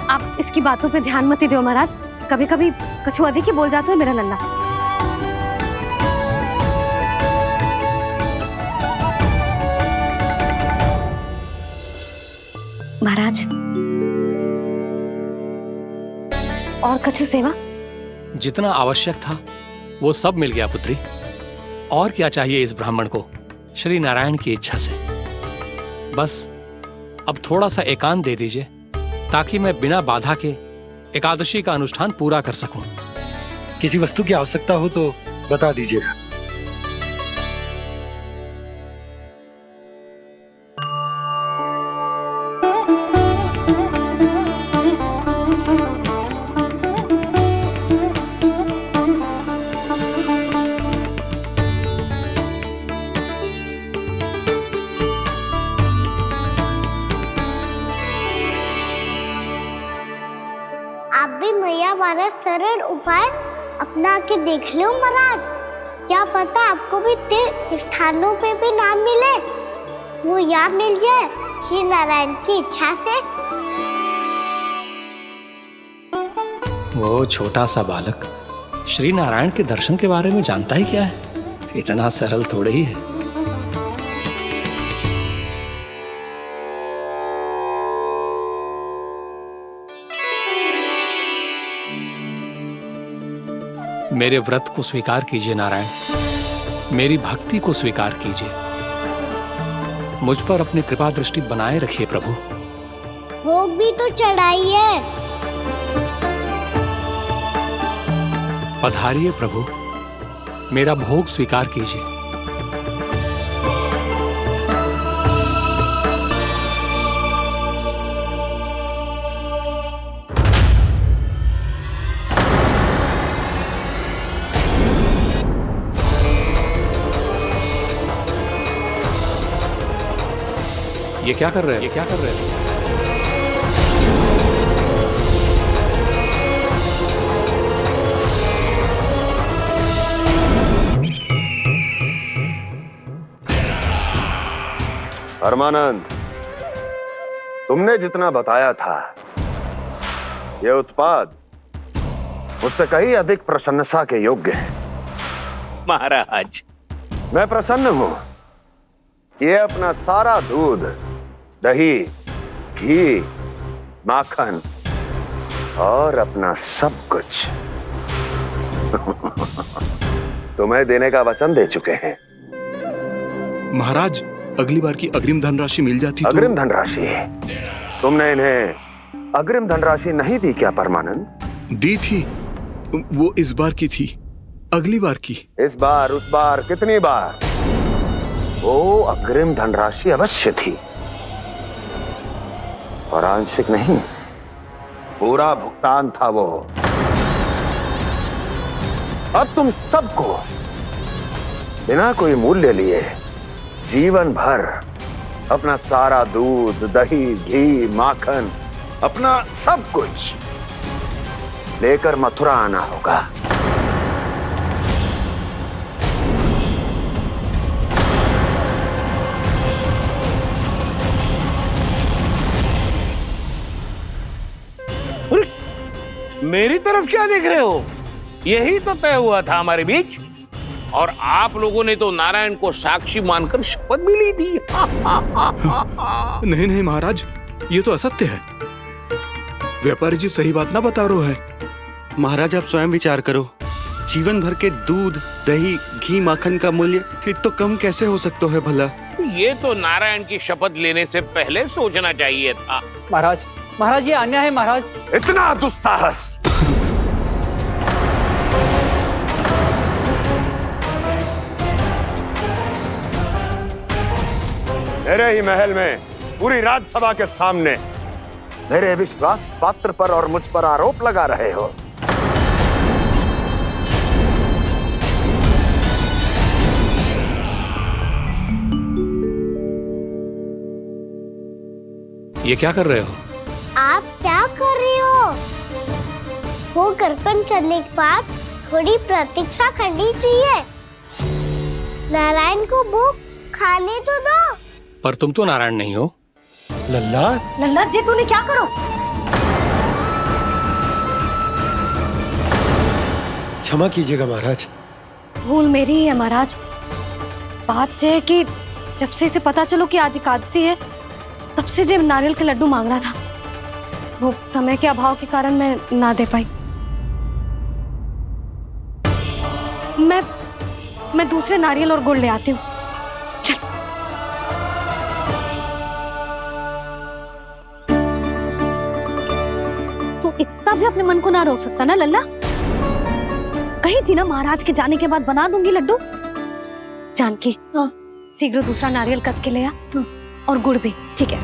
आप इसकी बातों पे ध्यान मत दो महाराज, कभी कभी कछु अधिक ही बोल जाते हो मेरा नन्ना। महाराज, और कछु सेवा? जितना आवश्यक था वो सब मिल गया पुत्री। और क्या चाहिए इस ब्राह्मण को श्री नारायण की इच्छा से? बस अब थोड़ा सा एकांत दे दीजिए ताकि मैं बिना बाधा के एकादशी का अनुष्ठान पूरा कर सकूं। किसी वस्तु की आवश्यकता हो तो बता दीजिएगा। आप भी मैया वाला सरल उपाय अपना के देख लो महाराज। क्या पता आपको भी तीर्थ स्थानों पे भी नाम मिले, वो याद मिल जाए श्री नारायण की इच्छा से। वो छोटा सा बालक श्री नारायण के दर्शन के बारे में जानता ही क्या है? इतना सरल थोड़े ही है। मेरे व्रत को स्वीकार कीजिए नारायण, मेरी भक्ति को स्वीकार कीजिए, मुझ पर अपनी कृपा दृष्टि बनाए रखिए प्रभु। भोग भी तो चढ़ाइए। पधारिए प्रभु, मेरा भोग स्वीकार कीजिए। ये क्या कर रहे हैं? ये क्या कर रहे हैं? परमानंद, तुमने जितना बताया था ये उत्पाद मुझसे कहीं अधिक प्रशंसा के योग्य है। महाराज, मैं प्रसन्न हूं। ये अपना सारा दूध, दही, घी, माखन और अपना सब कुछ तुम्हें देने का वचन दे चुके हैं। महाराज, अगली बार की अग्रिम धनराशि मिल जाती तो। अग्रिम धनराशि? तुमने इन्हें अग्रिम धनराशि नहीं दी क्या परमानंद? दी थी, वो इस बार की थी, अगली बार की। इस बार, उस बार, कितनी बार? वो अग्रिम धनराशि अवश्य थी और आंशिक नहीं, पूरा भुगतान था वो। अब तुम सबको बिना कोई मूल्य लिए जीवन भर अपना सारा दूध, दही, घी, माखन, अपना सब कुछ लेकर मथुरा आना होगा। मेरी तरफ क्या देख रहे हो? यही तो तय हुआ था हमारे बीच, और आप लोगों ने तो नारायण को साक्षी मानकर शपथ भी ली थी। नहीं नहीं महाराज, ये तो असत्य है। व्यापारी जी सही बात ना बता रहे हैं। महाराज आप स्वयं विचार करो, जीवन भर के दूध, दही, घी, माखन का मूल्य तो कम कैसे हो सकता है भला? ये तो नारायण की शपथ लेने से पहले सोचना चाहिए था। महाराज, महाराज ये अन्याय है महाराज। इतना दुस्साहस! मेरे ही महल में पूरी राज्यसभा के सामने मेरे विश्वास पात्र पर और मुझ पर आरोप लगा रहे हो। ये क्या कर रहे हो? आप क्या कर रहे हो? वो कर्पण करने के बाद थोड़ी प्रतीक्षा करनी चाहिए। नारायण को भूख खाने तो दो। पर तुम तो नारायण नहीं हो। लल्ला, लल्ला जी तूने क्या करो? क्षमा कीजिएगा महाराज। भूल मेरी ही है महाराज। बात यह है कि जब से इसे पता चलो कि आज एकादशी है, तब से जो नारियल के लड्डू मांग रहा था, वो समय के अभाव के कारण मैं ना दे पाई। मैं दूसरे नारियल और गुड़ ले आती हूँ। चल। तू इतना भी अपने मन को ना रोक सकता ना लल्ला? कही थी ना महाराज के जाने के बाद बना दूंगी लड्डू। जानकी, शीघ्र दूसरा नारियल कस के ले आ, और गुड़ भी। ठीक है।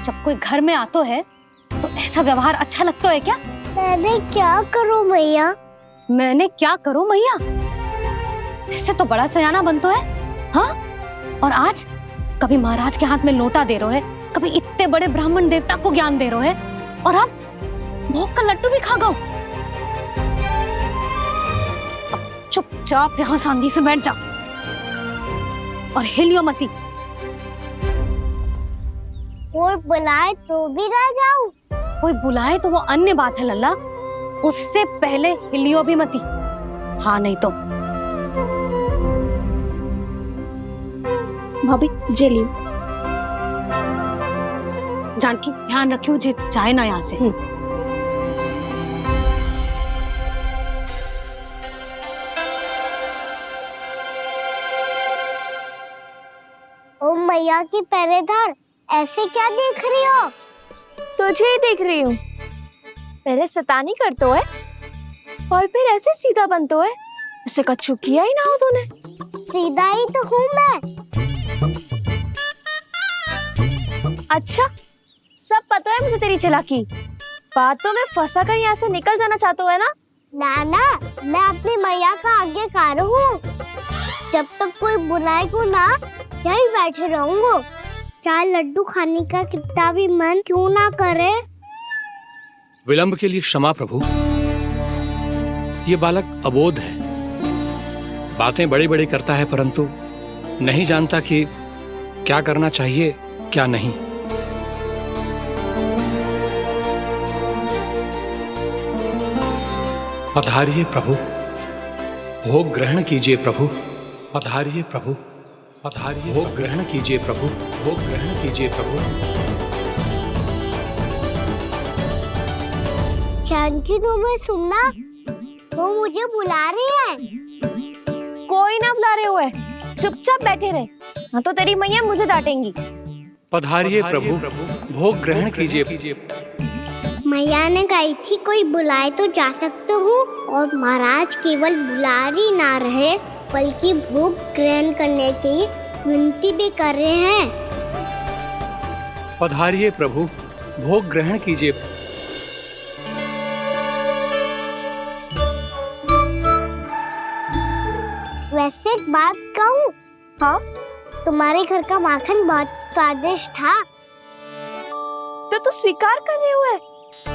जब कोई घर में आतो है तो ऐसा व्यवहार अच्छा लगता है क्या? मैंने क्या करूं मैया? मैंने क्या करूं मैया? इससे तो बड़ा सयाना बनतो है। हाँ? और आज कभी महाराज के हाथ में लोटा दे रहे है, कभी इतने बड़े ब्राह्मण देवता को ज्ञान दे रहे है, और अब भोग का लड्डू भी खा गो। चुपचाप यहाँ शांति से बैठ जा और हिलियो मती। कोई बुलाए तो भी ना जाऊं? कोई बुलाए तो वो अन्य बात है लल्ला, उससे पहले हिलियो भी मती। हाँ नहीं तो। भाभी जे लियो। जानकी ध्यान रखियो जे जाए ना यहाँ से। ओ मैया की पहरेदार, ऐसे क्या देख रही हो? तुझे ही देख रही हूँ। पहले शैतानी करतो है और फिर ऐसे सीधा बनतो है, इससे कछु किया ही ना हो तूने। सीधा ही तो हूँ मैं। अच्छा, सब पता है मुझे तेरी चालाकी। बातों में फंसा कर यहाँ से निकल जाना चाहते है ना? नाना, मैं अपनी मैया का आज्ञाकार हूँ। जब तक कोई बुलाएगा ना, यहीं बैठे रहूंगा। चाहे लड्डू खाने का कितना भी मन क्यों ना करे। विलंब के लिए क्षमा प्रभु। ये बालक अबोध है, बातें बड़ी बड़ी करता है, परंतु नहीं जानता कि क्या करना चाहिए क्या नहीं। पधारिए प्रभु, भोग ग्रहण कीजिए प्रभु। पधारिए प्रभु, पधारिए। भोग ग्रहण कीजिए प्रभु, भोग ग्रहण कीजिए प्रभु। जानकी, तुम्हें सुनना, वो मुझे बुला रही है। कोई ना बुला रहे हुए, चुपचाप बैठे रहे, हाँ तो तेरी मैया मुझे डांटेंगी। पधारिए प्रभु, भोग ग्रहण कीजिए। मैया ने कही थी कोई बुलाए तो जा सकते हूँ, और महाराज केवल बुला ही ना रहे बल्कि भोग ग्रहण करने की विनती भी कर रहे हैं। पधारिए प्रभु, भोग ग्रहण कीजिए। वैसे एक बात कहूँ? हाँ? तुम्हारे घर का माखन बहुत स्वादिष्ट था। तो तू स्वीकार कर रहे हुए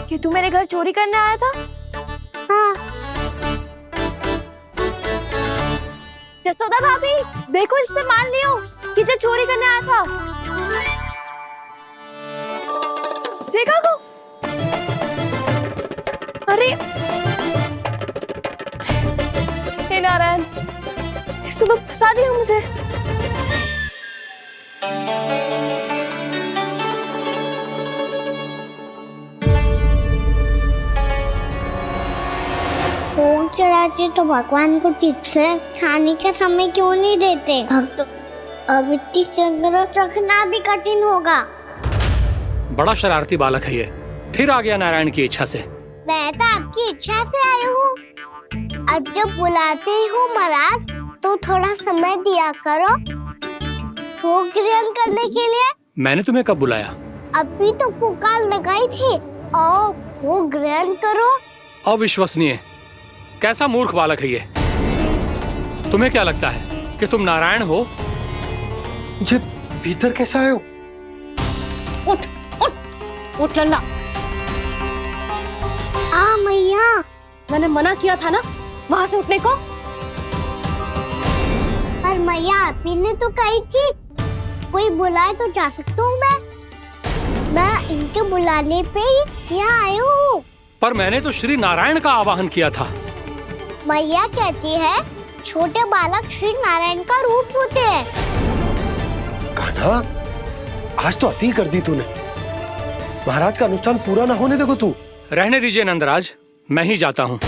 कि तू मेरे घर चोरी करने आया था? हाँ। जसोदा भाभी, देखो इसने मान लियो कि जो चोरी करने आया था। देखा को? अरे हे नारायण, इसने तो फंसा दिया मुझे। चढ़ाते तो भगवान को ठीक से खाने का समय क्यों नहीं देते? अब तो अब इतनी संग्रह रखना भी कठिन होगा। बड़ा शरारती बालक है ये, फिर आ गया नारायण की इच्छा से। मैं तो आपकी इच्छा से आई हूँ। अब जब बुलाते ही हो महाराज तो थोड़ा समय दिया करो भोग ग्रहण करने के लिए। मैंने तुम्हें कब बुलाया? अभी तो पुकार लगाई थी और भोग ग्रहण करो। अविश्वसनीय, कैसा मूर्ख बालक है ये। तुम्हें क्या लगता है कि तुम नारायण हो? मुझे भीतर कैसे आए हो? उठ उठ उठ लल्ला। मैया, मैंने मना किया था ना वहां से उठने को। पर मैया आपी ने तो कही थी कोई बुलाए तो जा सकता हूँ मैं इनके बुलाने पे ही यहाँ आई हूँ। पर मैंने तो श्री नारायण का आवाहन किया था। मैया कहती है छोटे बालक श्री नारायण का रूप होते हैं। कान्हा, आज तो अति कर दी तूने। महाराज का अनुष्ठान पूरा ना होने देखो तू। रहने दीजिए नंदराज, मैं ही जाता हूँ।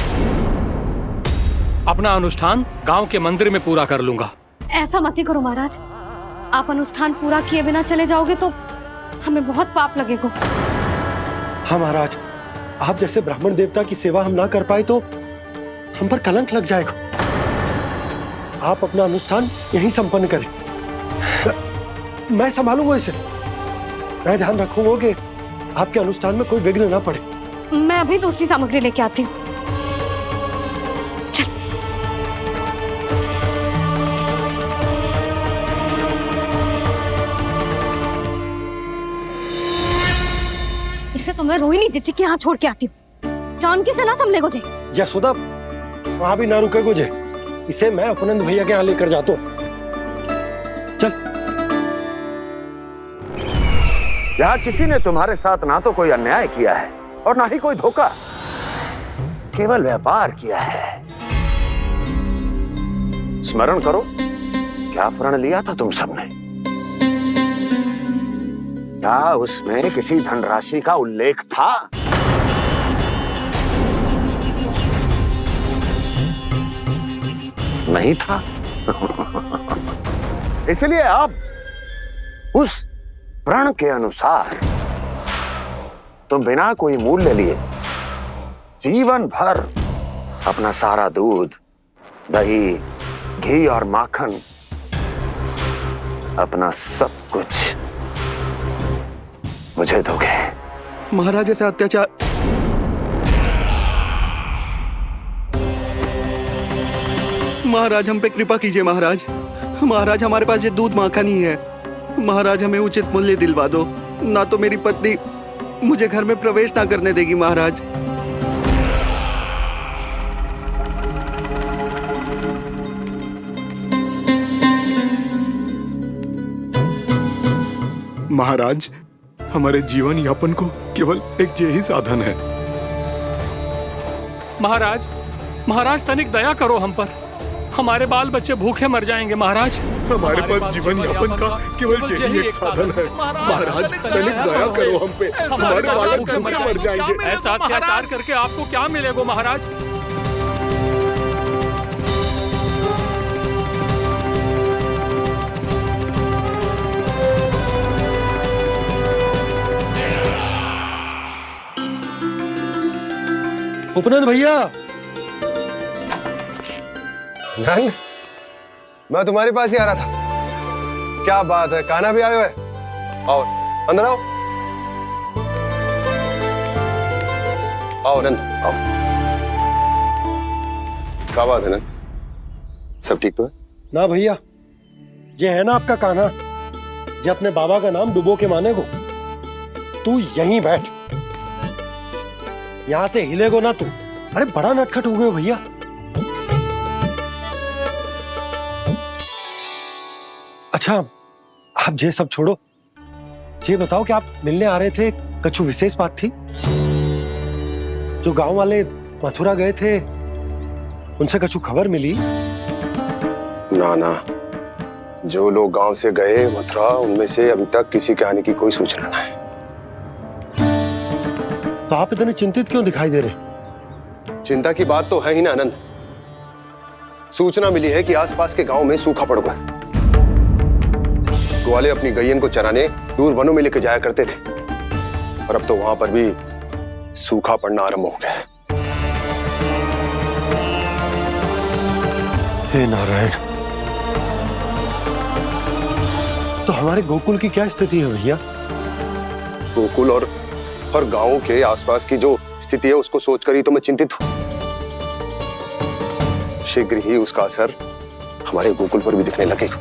अपना अनुष्ठान गांव के मंदिर में पूरा कर लूंगा। ऐसा मत ही करो महाराज, आप अनुष्ठान पूरा किए बिना चले जाओगे तो हमें बहुत पाप लगेगा। हाँ महाराज, आप जैसे ब्राह्मण देवता की सेवा हम ना कर पाए तो हम पर कलंक लग जाएगा। आप अपना अनुष्ठान यहीं संपन्न करें, मैं संभालूंगा इसे। मैं ध्यान रखूंगा कि आपके अनुष्ठान में कोई विघ्न ना पड़े। मैं अभी दूसरी सामग्री लेके आती हूँ। इसे तो मैं रोहिणी जीजी के यहाँ छोड़ के आती हूँ। जानकी से ना संभले गुजे। यशोदा, वहां भी ना रुके गुजे। इसे मैं अपनंद भैया के यहाँ लेकर जाता हूँ। चल। यहाँ किसी ने तुम्हारे साथ ना तो कोई अन्याय किया है और ना ही कोई धोखा, केवल व्यापार किया है। स्मरण करो क्या प्रण लिया था तुम सबने? क्या उसमें किसी धनराशि का उल्लेख था? नहीं था। इसलिए अब उस प्रण के अनुसार तुम बिना कोई मूल्य लिए जीवन भर अपना सारा दूध, दही, घी और माखन, अपना सब कुछ मुझे दोगे। महाराज ऐसा अत्याचार। महाराज हम पे कृपा कीजिए। महाराज, महाराज हमारे पास ये दूध माखन ही है। महाराज हमें उचित मूल्य दिलवा दो, ना तो मेरी पत्नी मुझे घर में प्रवेश ना करने देगी। महाराज महाराज, हमारे जीवन यापन को केवल एक यही साधन है। महाराज, महाराज तनिक दया करो हम पर। हमारे बाल बच्चे भूखे मर जाएंगे महाराज। हमारे पास जीवन यापन का केवल यही एक साधन है। महाराज तनिक दया करो हम पे, हमारे बालक भूखे मर जाएंगे। ऐसा अत्याचार करके आपको क्या मिलेगा महाराज? उपनंद भैया। नंद, मैं तुम्हारे पास ही आ रहा था। क्या बात है, कान्हा भी आयो है? आओ अंदर आओ। आओ नंद आओ। क्या बात है नंद, सब ठीक तो है? ना भैया, ये है ना आपका कान्हा, ये अपने बाबा का नाम डुबो के माने को। तू यहीं बैठ, यहां से हिलेगो ना तू। अरे बड़ा नटखट हो गए भैया। अच्छा, आप ये सब छोड़ो, ये बताओ कि आप मिलने आ रहे थे, कछु विशेष बात थी? जो गांव वाले मथुरा गए थे, उनसे कछु खबर मिली? ना ना, जो लोग गांव से गए मथुरा, उनमें से अभी तक किसी के आने की कोई सूचना नहीं है। तो आप इतने चिंतित क्यों दिखाई दे रहे? चिंता की बात तो है ही ना आनंद। सूचना मिली है कि आसपास के गांव में सूखा पड़ गया है। ग्वाले अपनी गैयन को चराने दूर वनों में लेके जाया करते थे, और अब तो वहां पर भी सूखा पड़ना आरंभ हो गया है। हे नारायण, तो हमारे गोकुल की क्या स्थिति है भैया? गोकुल और गांवों के आसपास की जो स्थिति है उसको सोचकर ही तो मैं चिंतित हूं। शीघ्र ही उसका असर हमारे गोकुल पर भी दिखने लगेगा।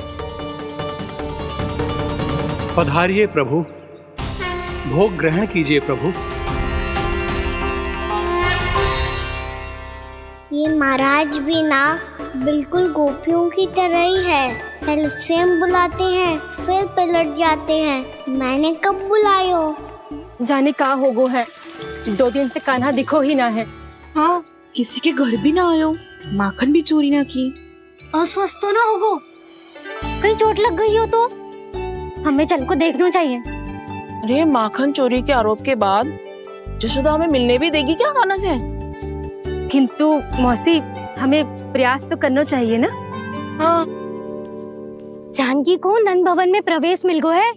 पधारिए प्रभु, भोग ग्रहण कीजिए प्रभु। ये महाराज भी ना बिल्कुल गोपियों की तरह ही है। पहले स्वयं बुलाते हैं, फिर पलट जाते हैं। मैंने कब बुलाए हो? जाने का होगो है, 2 दिन से कान्हा दिखो ही ना है। हाँ, किसी के घर भी ना आयो, माखन भी चोरी ना की। अस्वस्थ तो ना होगो? कहीं चोट लग गई हो तो हमें चल को देखना चाहिए। अरे माखन चोरी के आरोप के बाद जशोदा हमें मिलने भी देगी क्या कान्हा से? किंतु मौसी, हमें प्रयास तो करना चाहिए ना। हाँ, जानकी को नंद भवन में प्रवेश मिल गया है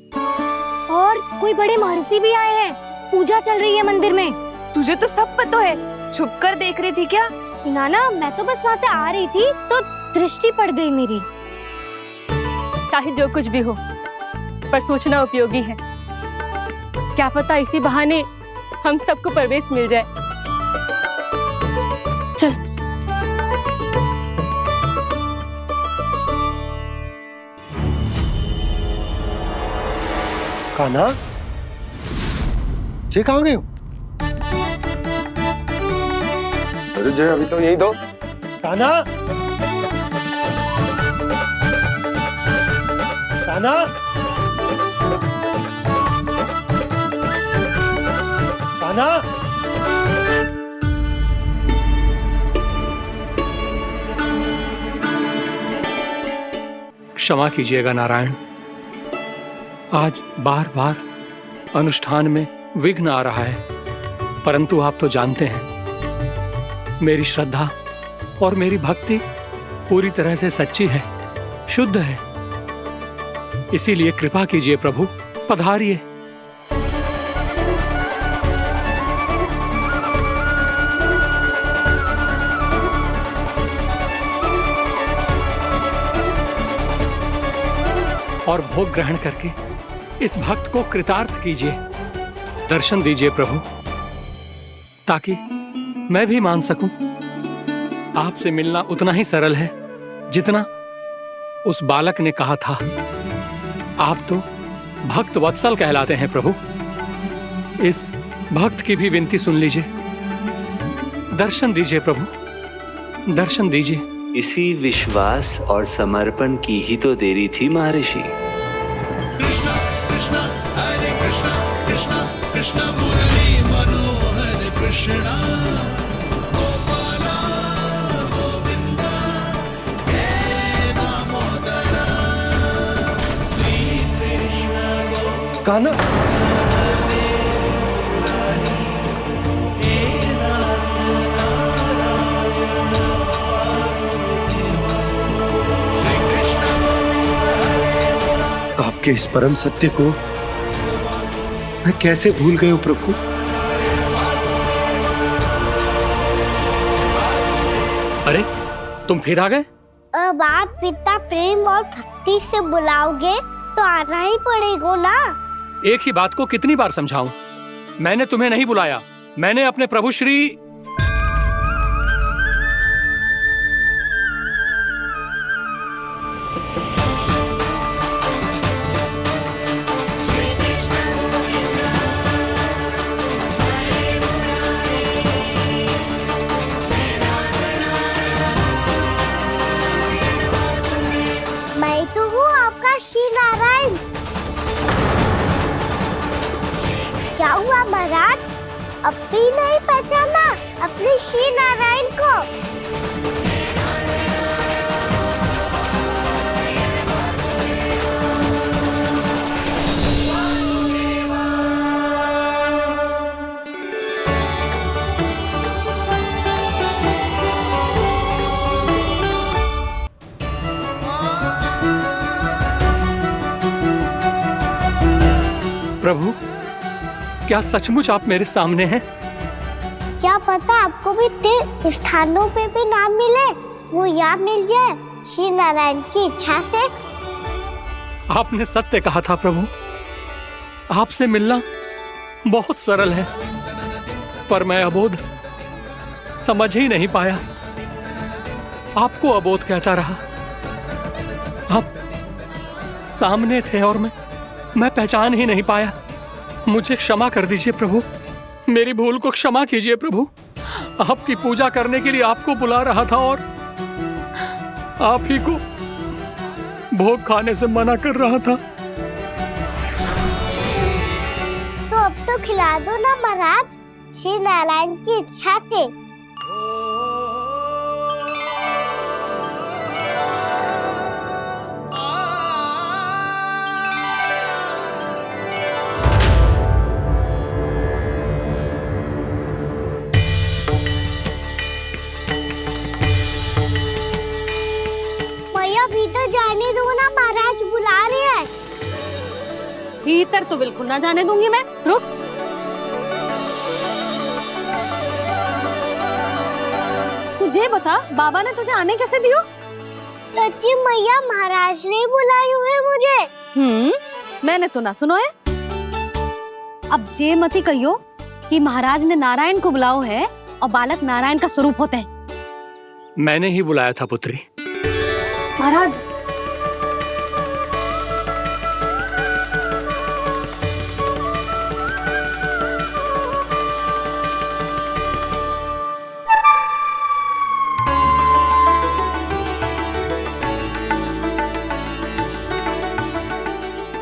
और कोई बड़े महर्षि भी आए हैं। पूजा चल रही है मंदिर में। तुझे तो सब पता है, छुप कर देख रही थी क्या? ना, मैं तो बस वहाँ से आ रही थी तो दृष्टि पड़ गई मेरी। चाहे जो कुछ भी हो, पर सूचना उपयोगी है। क्या पता इसी बहाने हम सबको प्रवेश मिल जाए। चल। कान्हा, जी कहाँ गए हो? अरे जय, अभी तो यहीं दो। कान्हा, कान्हा, कान्हा। क्षमा कीजिएगा नारायण, आज बार बार अनुष्ठान में विघ्न आ रहा है, परंतु आप तो जानते हैं मेरी श्रद्धा और मेरी भक्ति पूरी तरह से सच्ची है, शुद्ध है। इसीलिए कृपा कीजिए प्रभु, पधारिए। और भोग ग्रहण करके इस भक्त को कृतार्थ कीजिए। दर्शन दीजिए प्रभु, ताकि मैं भी मान सकूं। आपसे मिलना उतना ही सरल है जितना उस बालक ने कहा था। आप तो भक्त वत्सल कहलाते हैं प्रभु। इस भक्त की भी विनती सुन लीजिए। दर्शन दीजिए प्रभु, दर्शन दीजिए। इसी विश्वास और समर्पण की ही तो देरी थी महर्षि। कृष्णा कृष्णा हरे कृष्णा, कृष्णा कृष्णा मुरली मनोहर कृष्णा, गोपाला गोविंदा हे दामोदरा, श्री कृष्ण कान्हा, आपके इस परम सत्य को मैं कैसे भूल गया हूं प्रभु? अरे तुम फिर आ गए? अब आप पिता प्रेम और भक्ति से बुलाओगे तो आना ही पड़ेगा ना। एक ही बात को कितनी बार समझाऊं? मैंने तुम्हें नहीं बुलाया, मैंने अपने प्रभु श्री मैं तो हूँ आपका श्री नारायण। क्या हुआ महाराज, अब भी नहीं पहचाना अपने श्री नारायण को? प्रभु, क्या सचमुच आप मेरे सामने हैं? क्या पता आपको भी तीर्थ स्थानों पे भी नाम मिले, वो यहाँ मिल जाए श्री नारायण की इच्छा से। आपने सत्य कहा था प्रभु, आपसे मिलना बहुत सरल है, पर मैं अबोध समझ ही नहीं पाया। आपको अबोध कहता रहा। आप सामने थे और मैं पहचान ही नहीं पाया। मुझे क्षमा कर दीजिए प्रभु, मेरी भूल को क्षमा कीजिए प्रभु। आपकी पूजा करने के लिए आपको बुला रहा था और आप ही को भोग खाने से मना कर रहा था। तो अब तो खिला दो ना महाराज, श्री नारायण की इच्छा से। भीतर जाने दो ना, महाराज बुला रहे हैं। भीतर तो बिल्कुल ना जाने दूंगी मैं। रुक। तुझे बता, बाबा ने तुझे आने कैसे दियो? सच्ची मैया, महाराज ने बुलाई हुई मुझे। मैंने तो ना सुनो है। अब जे मती कहियो कि महाराज ने नारायण को बुलाओ है और बालक नारायण का स्वरूप होते हैं। मैंने ही बुलाया था पुत्री। महाराज,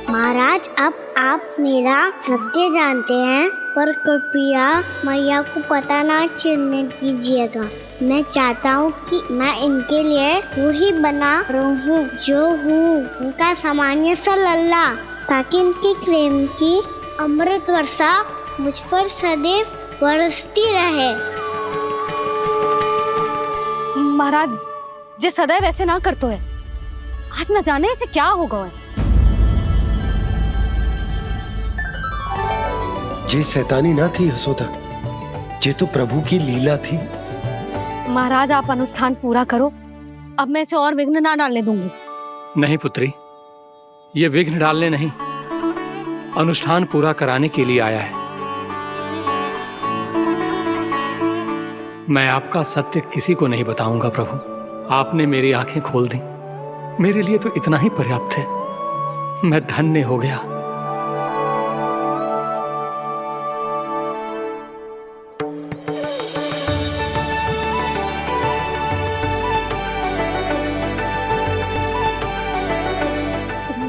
महाराज, अब आप मेरा सत्य जानते हैं, पर कृपया मैया को पता ना चलने दीजिएगा। मैं चाहता हूँ कि मैं इनके लिए वही बना रहूँ जो हूँ, उनका सामान्य सा लल्ला, ताकि इनके प्रेम की अमृत वर्षा मुझ पर सदैव बरसती रहे। महाराज, जे सदैव ऐसे ना करतो है, आज न जाने इसे क्या होगा है। जे शैतानी ना थी यशोदा, जे तो प्रभु की लीला थी। महाराज, आप अनुष्ठान पूरा करो, अब मैं इसे और विघ्न ना डालने दूंगी। नहीं पुत्री, ये विघ्न डालने नहीं, अनुष्ठान पूरा कराने के लिए आया है। मैं आपका सत्य किसी को नहीं बताऊंगा प्रभु। आपने मेरी आंखें खोल दी, मेरे लिए तो इतना ही पर्याप्त है। मैं धन्य हो गया।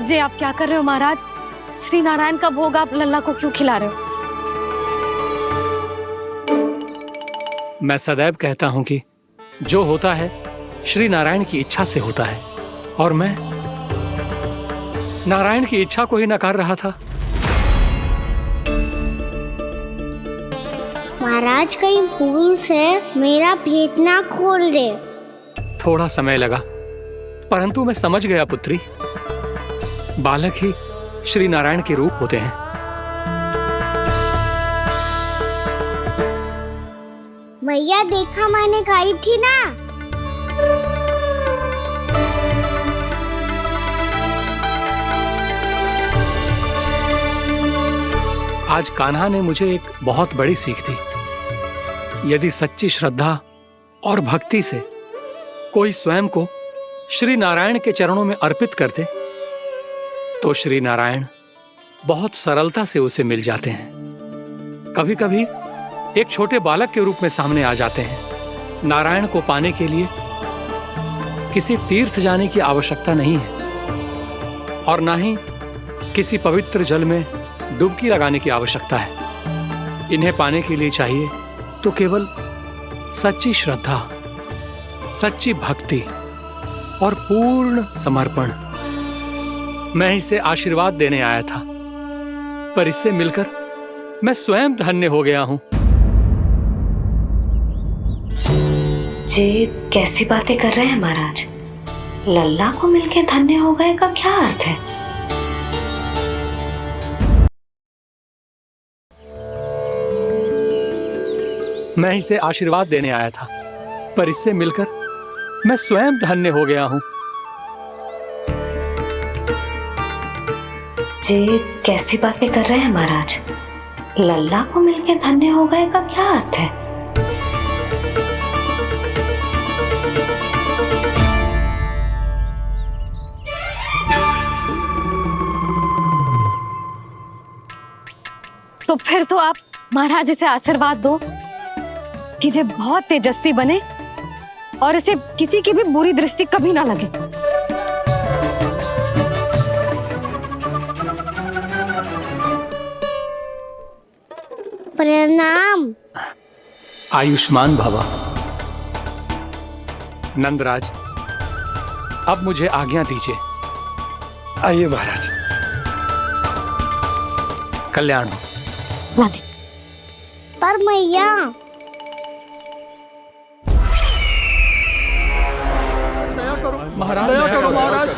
जे आप क्या कर रहे हो महाराज? श्री नारायण का भोग आप लल्ला को क्यों खिला रहे हो? मैं सदैव कहता हूं कि जो होता है श्री नारायण की इच्छा से होता है, और मैं नारायण की इच्छा को ही नकार रहा था। महाराज, कहीं भूल से मेरा भेद ना खोल दे। थोड़ा समय लगा, परंतु मैं समझ गया पुत्री। बालक ही श्री नारायण के रूप होते हैं। मैया, देखा मैंने खाई थी ना। आज कान्हा ने मुझे एक बहुत बड़ी सीख दी। यदि सच्ची श्रद्धा और भक्ति से कोई स्वयं को श्री नारायण के चरणों में अर्पित कर दे, तो श्री नारायण बहुत सरलता से उसे मिल जाते हैं। कभी कभी एक छोटे बालक के रूप में सामने आ जाते हैं। नारायण को पाने के लिए किसी तीर्थ जाने की आवश्यकता नहीं है, और ना ही किसी पवित्र जल में डुबकी लगाने की आवश्यकता है। इन्हें पाने के लिए चाहिए तो केवल सच्ची श्रद्धा, सच्ची भक्ति और पूर्ण समर्पण। मैं इसे आशीर्वाद देने आया था, पर इससे मिलकर मैं स्वयं धन्य हो गया हूं। जे कैसी बातें कर रहे हैं महाराज? लल्ला को मिलके धन्य हो गए का क्या अर्थ है? मैं इसे आशीर्वाद देने आया था, पर इससे मिलकर मैं स्वयं धन्य हो गया हूँ। ये कैसी बातें कर रहे हैं महाराज? लल्ला को मिलके धन्य हो गए का क्या अर्थ है? तो फिर तो आप महाराज इसे आशीर्वाद दो कि ये बहुत तेजस्वी बने और इसे किसी की भी बुरी दृष्टि कभी ना लगे। प्रणाम। आयुष्मान भव। नंदराज, अब मुझे आज्ञा दीजिए। आइए महाराज। कल्याण हो। पर मैया महाराज, दया करो महाराज,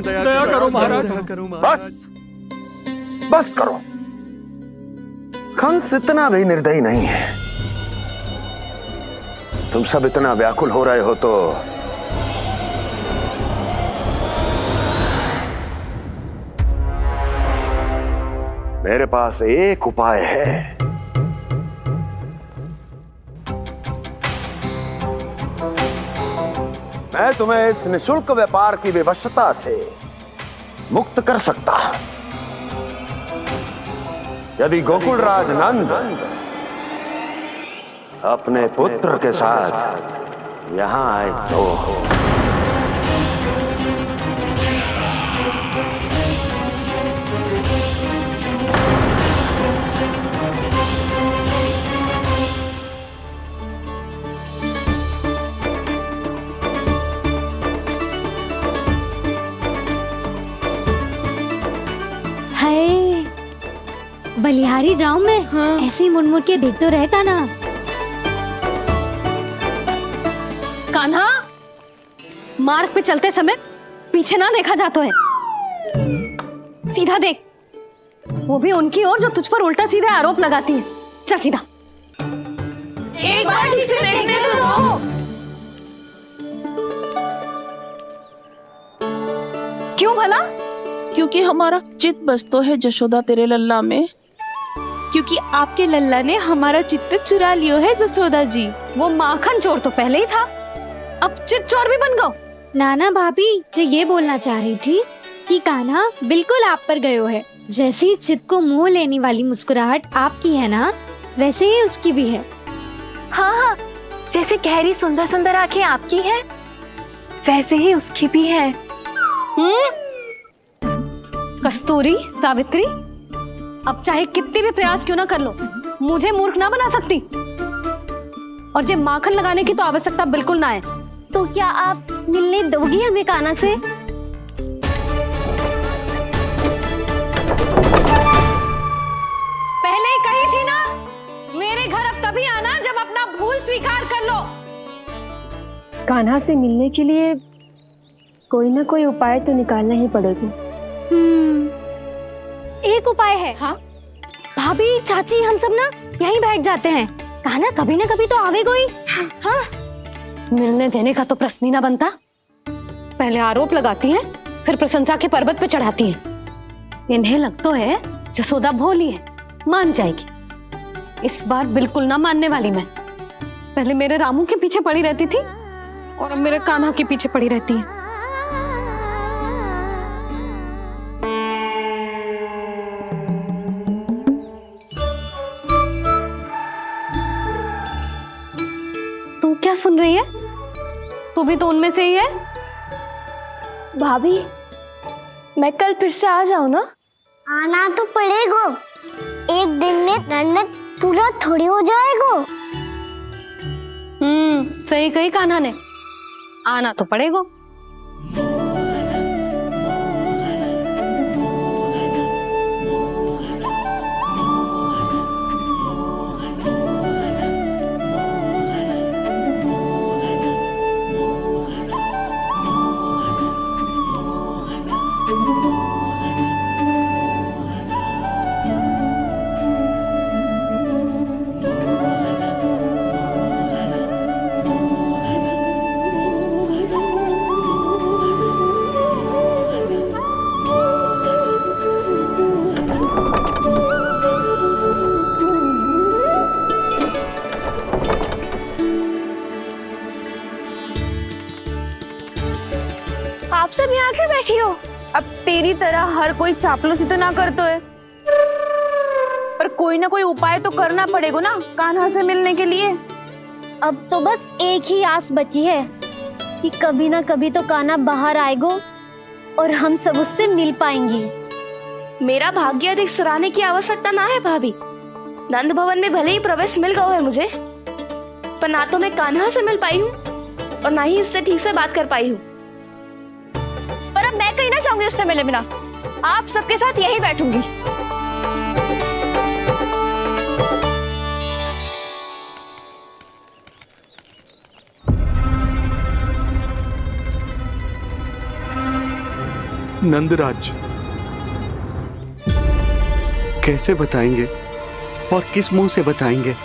दया करो महाराज। बस करो। कंस इतना भी निर्दयी नहीं है। तुम सब इतना व्याकुल हो रहे हो तो मेरे पास एक उपाय है। मैं तुम्हें इस निशुल्क व्यापार की विवशता से मुक्त कर सकता हूं। यदि गोकुलराज नंद अपने पुत्र के साथ यहां आए तो बलिहारी जाऊं मैं? हाँ। ऐसे ही मुड़ के देख तो रहता ना। कान्हा, मार्ग पे चलते समय पीछे ना देखा जाता है, सीधा देख। वो भी उनकी ओर जो तुझ पर उल्टा सीधा आरोप लगाती है। चल सीधा। एक बार ठीक से देखने तो दो। क्यों भला? क्योंकि हमारा चित्त बसतो है जशोदा तेरे लल्ला में। क्योंकि आपके लल्ला ने हमारा चित्त चुरा लियो है जसोदा जी। वो माखन चोर तो पहले ही था, अब चित्त चोर भी बन गो। नाना भाभी जो ये बोलना चाह रही थी कि कान्हा बिल्कुल आप पर गयो है। जैसे ही चित्त को मोह लेने वाली मुस्कुराहट आपकी है ना, वैसे ही उसकी भी है। हाँ हाँ, जैसे गहरी सुंदर सुंदर आंखें आपकी हैं, वैसे ही उसकी भी है। कस्तूरी, सावित्री, अब चाहे कितने भी प्रयास क्यों ना कर लो, मुझे मूर्ख ना बना सकती। और जे माखन लगाने की तो आवश्यकता बिल्कुल ना है। तो क्या आप मिलने दोगी हमें कान्हा से? पहले ही कही थी ना, मेरे घर अब तभी आना जब अपना भूल स्वीकार कर लो। कान्हा से मिलने के लिए कोई ना कोई उपाय तो निकालना ही पड़ेगा। एक उपाय है। हाँ? भाभी, चाची, हम सब ना यहीं बैठ जाते हैं। कान्हा कभी ना कभी तो आवेगा ही। हाँ? मिलने देने का तो प्रश्न ही ना बनता। पहले आरोप लगाती हैं, फिर प्रशंसा के पर्वत पे चढ़ाती हैं। इन्हें लगता है जसोदा भोली है, मान जाएगी। इस बार बिल्कुल ना मानने वाली मैं। पहले मेरे रामू के पीछे पड़ी रहती थी और अब मेरे कान्हा के पीछे पड़ी रहती है। तू क्या सुन रही है? तू भी तो उनमें से ही है। भाभी, मैं कल फिर से आ जाऊं ना? आना तो पड़ेगा। एक दिन में रन्नत पूरा थोड़ी हो जाएगा। सही कही कान्हा ने, आना तो पड़ेगा। आके बैठी हो? अब तेरी तरह हर कोई चापलूसी तो ना करतो है, पर कोई ना कोई उपाय तो करना पड़ेगा ना कान्हा से मिलने के लिए। अब तो बस एक ही आस बची है कि कभी ना कभी तो कान्हा बाहर आएगा और हम सब उससे मिल पाएंगे। मेरा भाग्य अधिक सराहने की आवश्यकता ना है भाभी। नंद भवन में भले ही प्रवेश मिल गया है मुझे, पर ना तो मैं कान्हा से मिल पाई हूँ और ना ही उससे ठीक से बात कर पाई हूँ। पर अब मैं कहीं ना चाहूंगी उससे मिले बिना। आप सबके साथ यही बैठूंगी। नंदराज, कैसे बताएंगे और किस मुंह से बताएंगे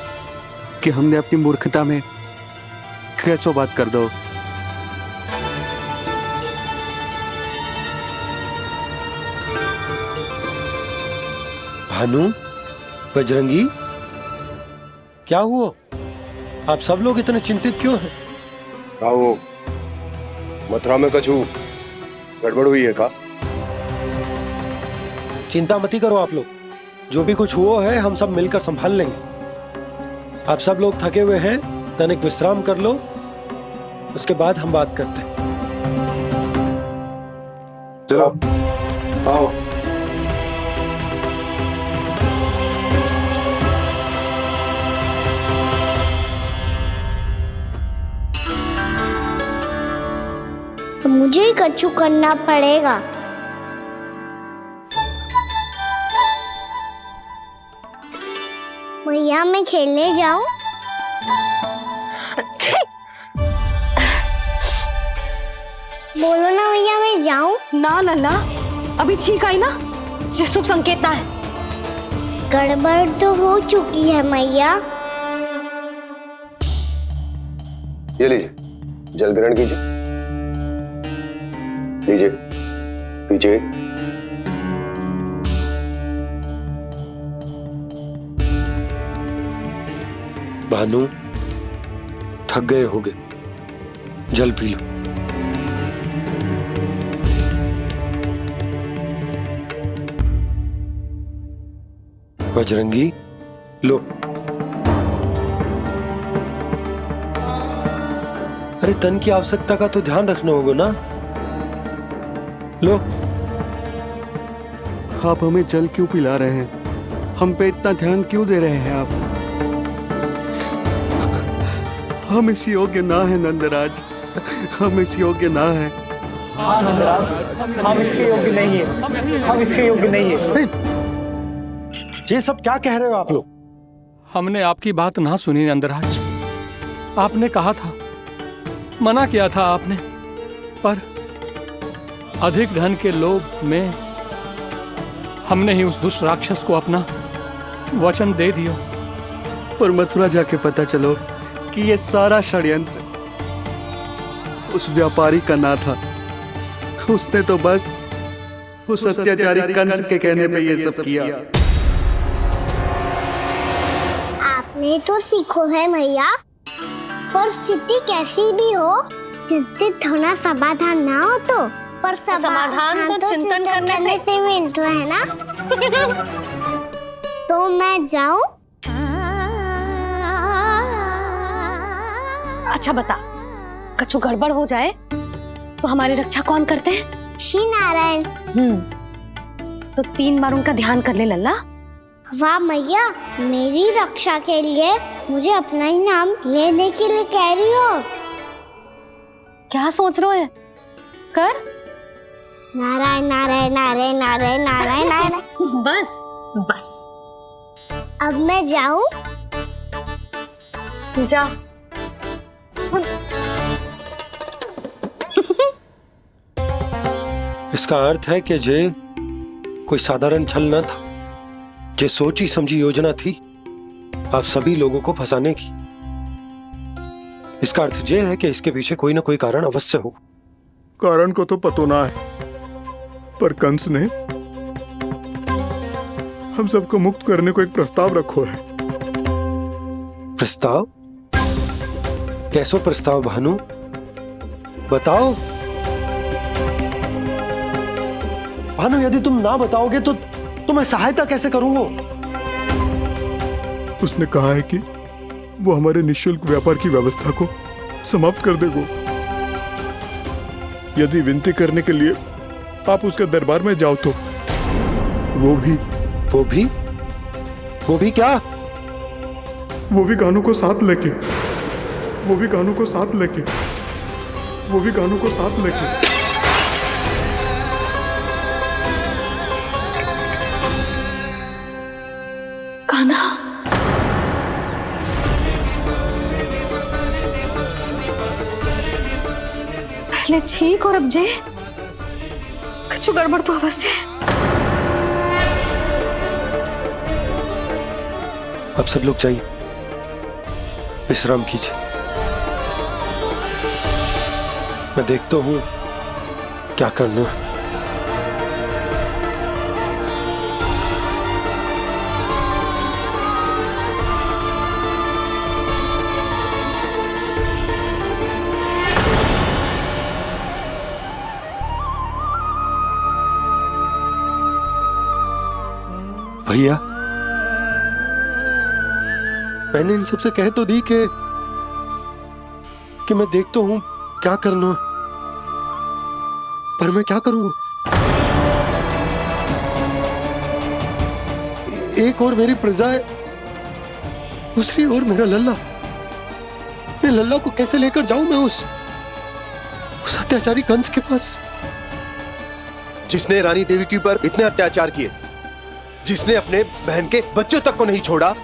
कि हमने अपनी मूर्खता में कैसो बात कर दो। भानु, बजरंगी, क्या हुआ? आप सब लोग इतने चिंतित क्यों हैं? आओ, मथुरा में कछु गड़बड़ हुई है का? चिंता मत करो आप लोग, जो भी कुछ हुआ है हम सब मिलकर संभाल लेंगे। आप सब लोग थके हुए हैं, तनिक विश्राम कर लो, उसके बाद हम बात करते हैं। चलो, आओ। तो मुझे ही कछु करना पड़ेगा। भैया मैं खेलने जाऊं? बोलो ना भैया मैं जाऊं? ना लल्ला, अभी छींक आई ना, ये शुभ संकेत ना है। गड़बड़ तो हो चुकी है मैया। ये लीजिए, जल ग्रहण कीजिए। लीजिए, पीछे। भानु, थक गए होगे, जल पी लो। बजरंगी, लो। अरे तन की आवश्यकता का तो ध्यान रखना होगा ना। लो। आप हमें जल क्यों पिला रहे हैं? हम पे इतना ध्यान क्यों दे रहे हैं आप? हम इस योग्य ना है नंदराज, हम इस योग्य ना है। हाँ नंदराज, हम इसके योग्य नहीं है, हम इसके योग्य नहीं है। ये सब क्या कह रहे हो आप लोग? हमने आपकी बात ना सुनी नंदराज। आपने कहा था, मना किया था आपने, पर अधिक धन के लोभ में हमने ही उस दुष्ट राक्षस को अपना वचन दे दिया। पर मथुरा जाके पता चलो कि ये सारा षड्यंत्र उस व्यापारी का ना था। उसने तो बस उस अत्याचारी कंस के कहने पे ये सब किया। आपने तो सीखो है भैया, पर स्थिति कैसी भी हो, चिंतित होना समाधान ना हो तो, पर समाधान तो चिंतन करने से मिलता है ना। तो मैं जाऊं? अच्छा बता, कछु गड़बड़ हो जाए तो हमारी रक्षा कौन करते हैं? श्री नारायण। तो 3 बार उनका ध्यान कर ले लल्ला। वाह मैया, मेरी रक्षा के लिए मुझे अपना ही नाम लेने के लिए कह रही हो? क्या सोच रहे हो? कर। नारायण नारायण नारायण नारायण नारायण नारायण। बस बस। अब मैं जाऊं? जा। इसका अर्थ है कि जे कोई साधारण छल न था, जे सोची समझी योजना थी आप सभी लोगों को फंसाने की। इसका अर्थ ये है कि इसके पीछे कोई ना कोई कारण अवश्य हो। कारण को तो पतो ना है, पर कंस ने हम सबको मुक्त करने को एक प्रस्ताव रखो है। प्रस्ताव? कैसो प्रस्ताव भानु, बताओ। भानु, यदि तुम ना बताओगे तो मैं सहायता कैसे करूंगा? उसने कहा है कि वो हमारे निःशुल्क व्यापार की व्यवस्था को समाप्त कर देगा। यदि विनती करने के लिए आप उसके दरबार में जाओ तो वो भी क्या? वो भी कानों को साथ लेके कान्हा, पहले ठीक और अब जे कुछ गड़बड़ तो अवश्य है। अब सब लोग जाइए, विश्राम कीजिए। मैं देखता हूं क्या करना है। भैया, मैंने इन सबसे कह तो दी कि मैं देखता हूं क्या करना, पर मैं क्या करूंगा? एक और मेरी प्रजा है, दूसरी ओर मेरा लल्ला। मैं लल्ला को कैसे लेकर जाऊं मैं उस अत्याचारी कंस के पास, जिसने रानी देवी के ऊपर इतने अत्याचार किए, जिसने अपने बहन के बच्चों तक को नहीं छोड़ा,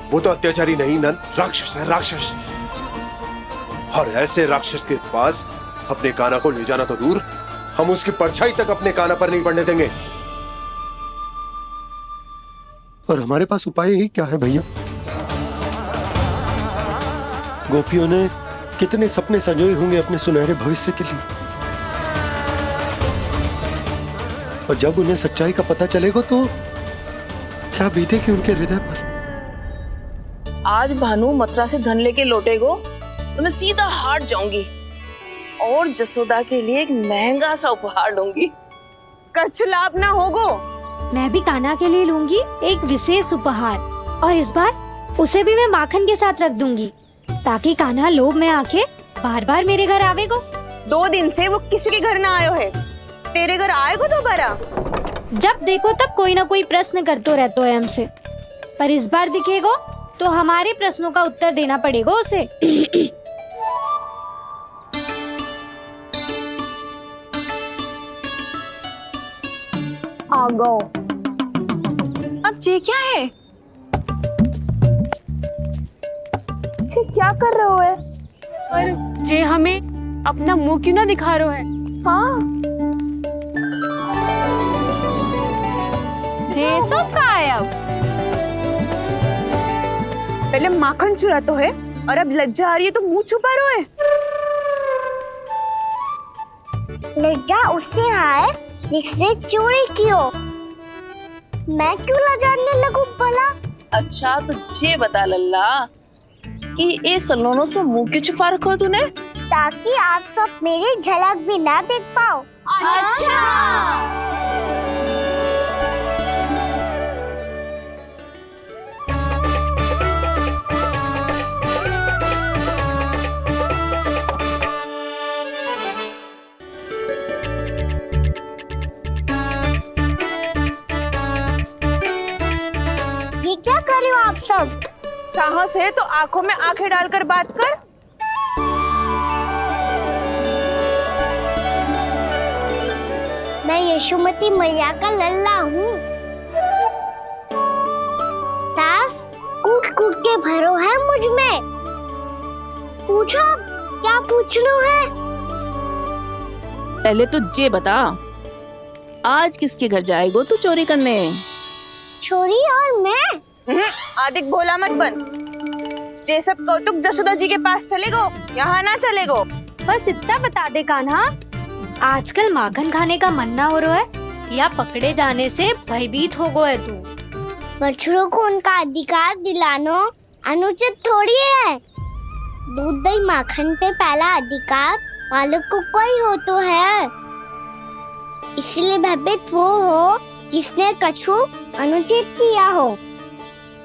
वो तो अत्याचारी नहीं नंद, राक्षस है, राक्षस। और ऐसे राक्षस के पास अपने कान्हा को ले जाना तो दूर, हम उसकी परछाई तक अपने कान्हा पर नहीं पड़ने देंगे। और हमारे पास उपाय ही क्या है भैया? गोपियों ने कितने सपने संजोए होंगे अपने सुनहरे भविष्य के लिए, और जब उन्हें सच्चाई का पता चलेगा तो क्या बीतेगी उनके हृदय पर? आज भानु मथुरा से धन लेके लौटेगो तो मैं सीधा हाट जाऊंगी और जसोदा के लिए एक महंगा सा उपहार लूंगी। कछु लाभ ना होगो। मैं भी कान्हा के लिए लूंगी एक विशेष उपहार, और इस बार उसे भी मैं माखन के साथ रख दूंगी, ताकि कान्हा लोभ में आके बार बार मेरे घर आवेगो। 2 दिन से वो किसी के घर ना आयो है, तेरे घर आएगो दोबारा? जब देखो तब कोई ना कोई प्रश्न करते रहते है हमसे, पर इस बार दिखेगो तो हमारे प्रश्नों का उत्तर देना पड़ेगा उसे। आ गो। अब ये क्या है? ये क्या कर रहे हो है? पर जे हमें अपना मुंह क्यों ना दिखा रहे है? हाँ, जे सब का है अब? पहले माखन चुरा तो है, और अब लज्जा आ रही है तो मुंह छुपा रहे है। लज्जा उससे है जिससे चोरी की हो। मैं क्यों लजाने लगूं भला? अच्छा तो ये बता लल्ला कि ये सलोनों से मुंह क्यों छुपा रखो तूने? ताकि आप सब मेरी झलक भी ना देख पाओ। अच्छा। ये क्या कर रहे हो आप सब? साहस है तो आंखों में आंखें डालकर बात कर। मैं यशोमती मैया का लल्ला हूँ। सास कूट कूट के भरो है मुझ में। पूछो क्या पूछना है? पहले तो ये बता, आज किसके घर जाएगो तू चोरी करने? छोरी और मैं? आदिक भोला मत बन। ये सब कौतुक जसोदा जी के पास चलेगो, यहाँ ना चलेगो। बस इतना बता दे कान्हा, आजकल माखन खाने का मन ना हो रहा है या पकड़े जाने से भयभीत हो गए तू? बछड़ों को उनका अधिकार दिलाना अनुचित थोड़ी है। दूध दही माखन पे पहला अधिकार मालिक को कोई हो तो है। इसलिए भयभीत वो हो जिसने कछु अनुचित किया हो।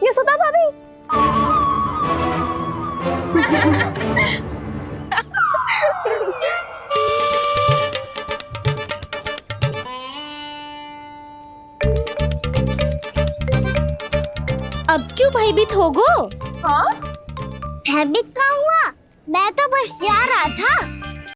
यशोदा भाभी। अब क्यों भयभीत हो गो? हाँ? भयभीत क्या हुआ? मैं तो बस जा रहा था।